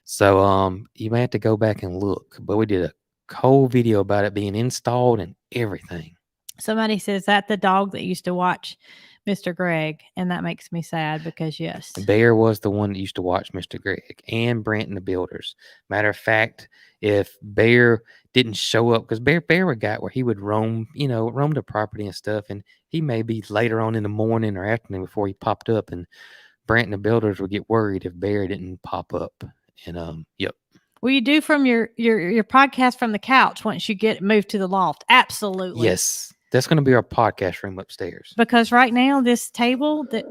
So you may have to go back and look. But we did a whole video about it being installed and everything. Somebody says that the dog that used to watch Mr. Greg, and that makes me sad because yes, Bear was the one that used to watch Mr. Greg and Brant and the Builders. Matter of fact, if Bear didn't show up, because Bear would got where he would roam the property and stuff, and he may be later on in the morning or afternoon before he popped up, and Brant and the Builders would get worried if Bear didn't pop up. And yep. Will you do from your podcast from the couch once you get moved to the loft? Absolutely. Yes. That's going to be our podcast room upstairs. Because right now, this table that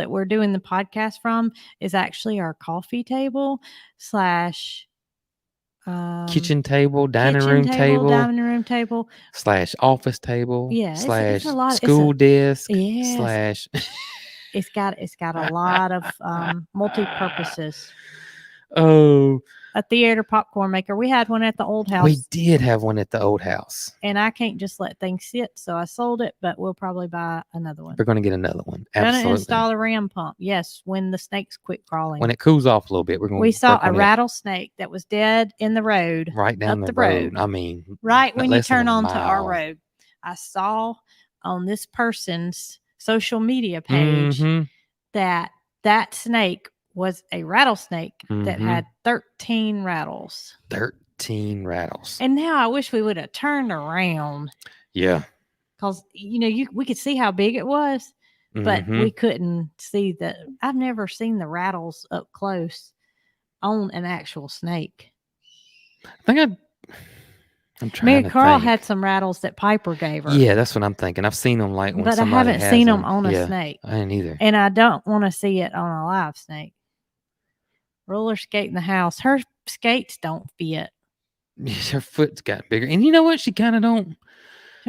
we're doing the podcast from is actually our coffee table / kitchen table, dining room table / office table, yeah, / school desk, yes. / it's got a lot of multi-purposes. Oh, a theater popcorn maker. We had one at the old house. We did have one at the old house. And I can't just let things sit, so I sold it, but we'll probably buy another one. We're going to get another one. Absolutely. Going to install a ram pump. Yes, when the snakes quit crawling. When it cools off a little bit, we're going to. We saw a rattlesnake that was dead in the road. Right down the road. I mean, right when you turn onto our road. I saw on this person's social media page that snake was a rattlesnake that had 13 rattles. 13 rattles. And now I wish we would have turned around. Yeah. Because, we could see how big it was, but we couldn't see I've never seen the rattles up close on an actual snake. I think I'm trying Mary to Carl think. had some rattles that Piper gave her. Yeah, that's what I'm thinking. I've seen them when but somebody I haven't seen them on a snake. I didn't either. And I don't want to see it on a live snake. Roller skate in the house. Her skates don't fit. Her foot's got bigger. And you know what? She kind of don't.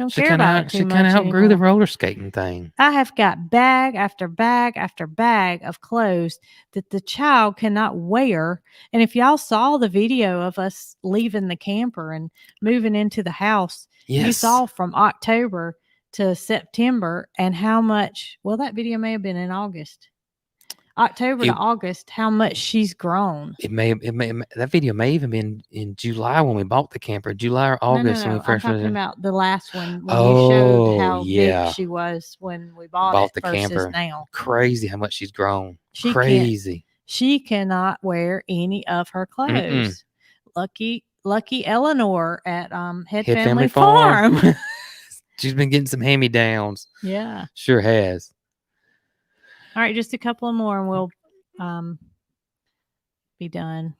She kind of outgrew the roller skating thing. I have got bag after bag after bag of clothes that the child cannot wear. And if y'all saw the video of us leaving the camper and moving into the house, you saw from October to September and how much, that video may have been in August. October to August, how much she's grown. That video may even been in July when we bought the camper. July or August when we first. I'm talking about the last one when you showed how big she was when we bought the versus camper. Now. Crazy how much she's grown. Crazy. She cannot wear any of her clothes. Lucky Eleanor at Head Family Farm. She's been getting some hand-me-downs. Yeah, sure has. All right, just a couple of more and we'll be done.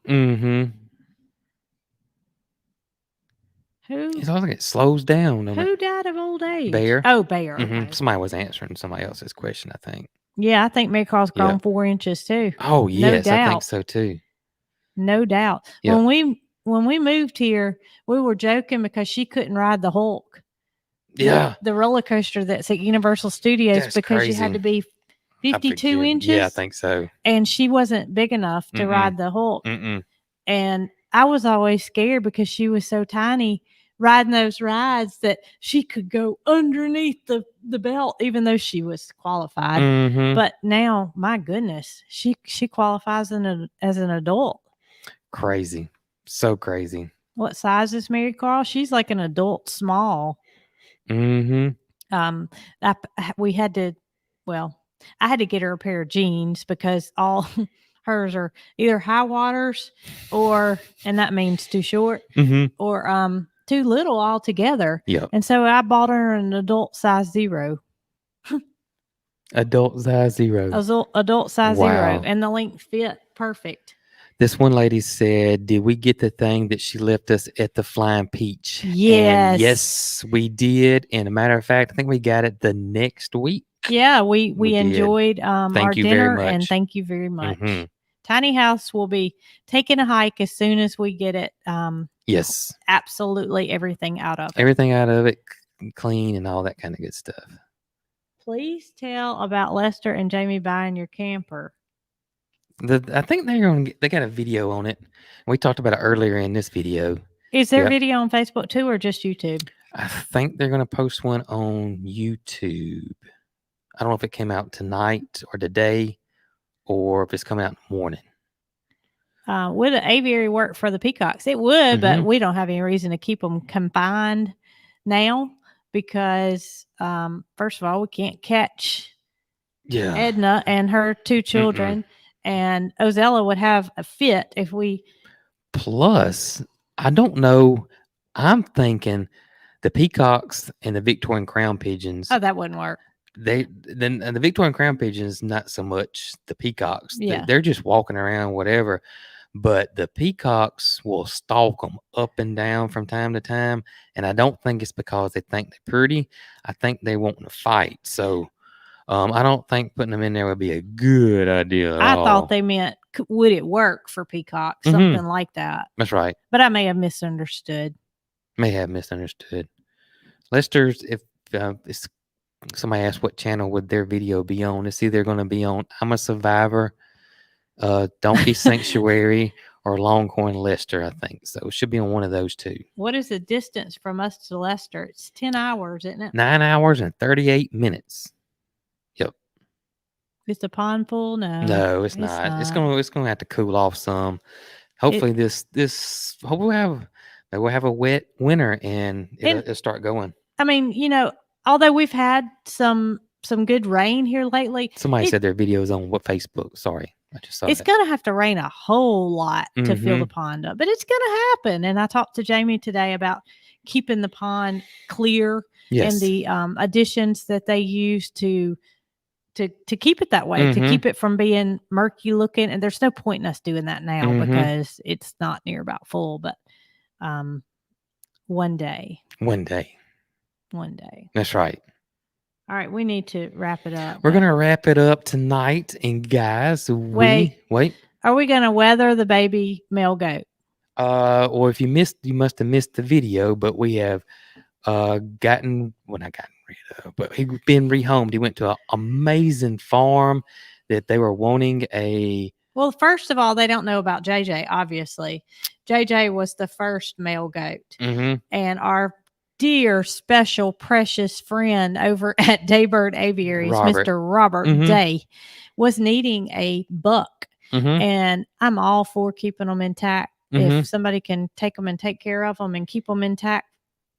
It's always like it slows down. Who died of old age? Bear. Oh, Bear. Okay. Somebody was answering somebody else's question, I think. Yeah, I think Mary Carl's grown 4 inches too. Oh, yes, I think so too. No doubt. Yep. When we moved here, we were joking because she couldn't ride the Hulk. Yeah. The roller coaster that's at Universal Studios because crazy. You had to be 52 inches. Yeah, I think so. And she wasn't big enough to ride the Hulk. And I was always scared because she was so tiny riding those rides that she could go underneath the belt, even though she was qualified. But now, my goodness, she qualifies as an adult. Crazy. So crazy. What size is Mary Carl? She's like an adult small. I had to get her a pair of jeans because all hers are either high waters and that means too short or too little altogether. Yeah. And so I bought her an adult size 0. Adult size 0. Adult size 0. And the length fit perfect. This one lady said, did we get the thing that she left us at the Flying Peach? Yes. And yes, we did. And a matter of fact, I think we got it the next week. Yeah, we enjoyed our dinner, and thank you very much. Mm-hmm. Tiny House will be taking a hike as soon as we get it Yes. absolutely everything out of it. Everything out of it, clean and all that kind of good stuff. Please tell about Lester and Jamie buying your camper. I think they got a video on it. We talked about it earlier in this video. Is there Yep. video on Facebook too, or just YouTube? I think they're going to post one on YouTube. I don't know if it came out tonight or today, or if it's coming out in the morning. Would an aviary work for the peacocks? It would, but Mhm. we don't have any reason to keep them confined now because, first of all, we can't catch Yeah. Edna and her two children, and Ozella would have a fit if we. Plus, I don't know. I'm thinking the peacocks and the Victorian crown pigeons. Oh, that wouldn't work. The Victorian crown pigeons, not so much the peacocks. Yeah. They're just walking around, whatever. But the peacocks will stalk them up and down from time to time, and I don't think it's because they think they're pretty. I think they want to fight. So, I don't think putting them in there would be a good idea at I all. thought they meant would it work for peacocks, something like that. That's right. But I may have misunderstood. May have misunderstood. Lester's, if somebody asked what channel would their video be on, it's either going to be on I'm a Survivor, Donkey Sanctuary, or Longhorn Lester, I think. So it should be on one of those two. What is the distance from us to Lester? It's 10 hours, isn't it? 9 hours and 38 minutes. Yep. Is the pond full? No, it's not. It's gonna have to cool off some. Hopefully we'll have a wet winter and it'll start going. I mean, although we've had some good rain here lately. Somebody said their video's on Facebook. Sorry. I just saw it's that. going to have to rain a whole lot to fill the pond up, but it's going to happen. And I talked to Jamie today about keeping the pond clear and the additions that they use to keep it that way, to keep it from being murky looking. And there's no point in us doing that now because it's not near about full, but one day. That's right. All right, we need to wrap it up. We're going to wrap it up tonight. And guys, wait. Are we going to weather the baby male goat? Or if you must have missed the video, but we have not gotten rid of, but he's been rehomed. He went to an amazing farm that they were wanting a. Well, first of all, they don't know about JJ, obviously. JJ was the first male goat. And our dear, special, precious friend over at Daybird Aviaries, Mr. Robert Day, was needing a buck. And I'm all for keeping them intact. If somebody can take them and take care of them and keep them intact,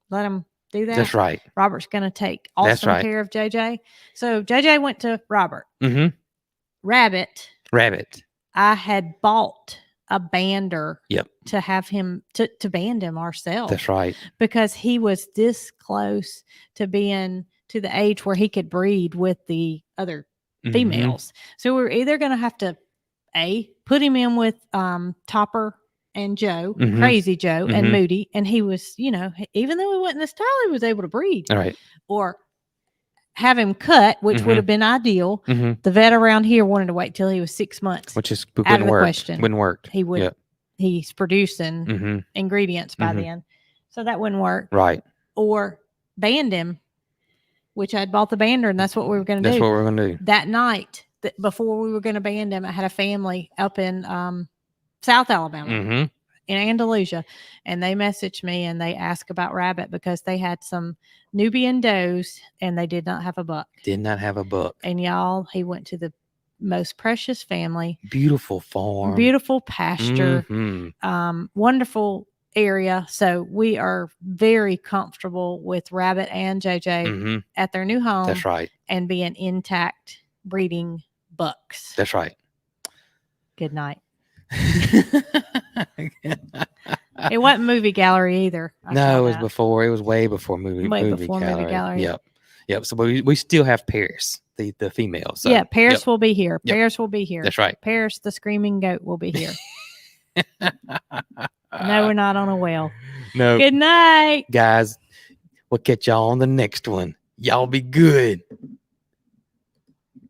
let them do that. That's right. Robert's going to take awesome care of JJ. So JJ went to Robert. Rabbit. I had bought a bander to have him to band him ourselves. That's right. Because he was this close to being to the age where he could breed with the other females. So we're either going to have to put him in with Topper and Joe, Crazy Joe, and Moody, and he was, even though he wasn't as tall, he was able to breed. All right. Or have him cut, which would have been ideal. The vet around here wanted to wait till he was 6 months, which is out of the question. Wouldn't work. He would. He's producing ingredients by then, so that wouldn't work. Right. Or band him, which I'd bought the bander, and that's what we were going to do. That's what we're going to do. That night, before we were going to band him, I had a family up in South Alabama, in Andalusia, and they messaged me and they asked about Rabbit because they had some Nubian does and they did not have a buck. And y'all, he went to the most precious family. Beautiful farm. Beautiful pasture. Wonderful area. So we are very comfortable with Rabbit and JJ at their new home. That's right. And being intact breeding bucks. That's right. Good night. It wasn't movie gallery either. No, it was before. It was way before movie gallery. Yep. So we still have Paris, the female. So, yeah, Paris will be here. Paris will be here. That's right. Paris, the screaming goat, will be here. No, we're not on a whale. No. Good night, guys. We'll catch y'all on the next one. Y'all be good.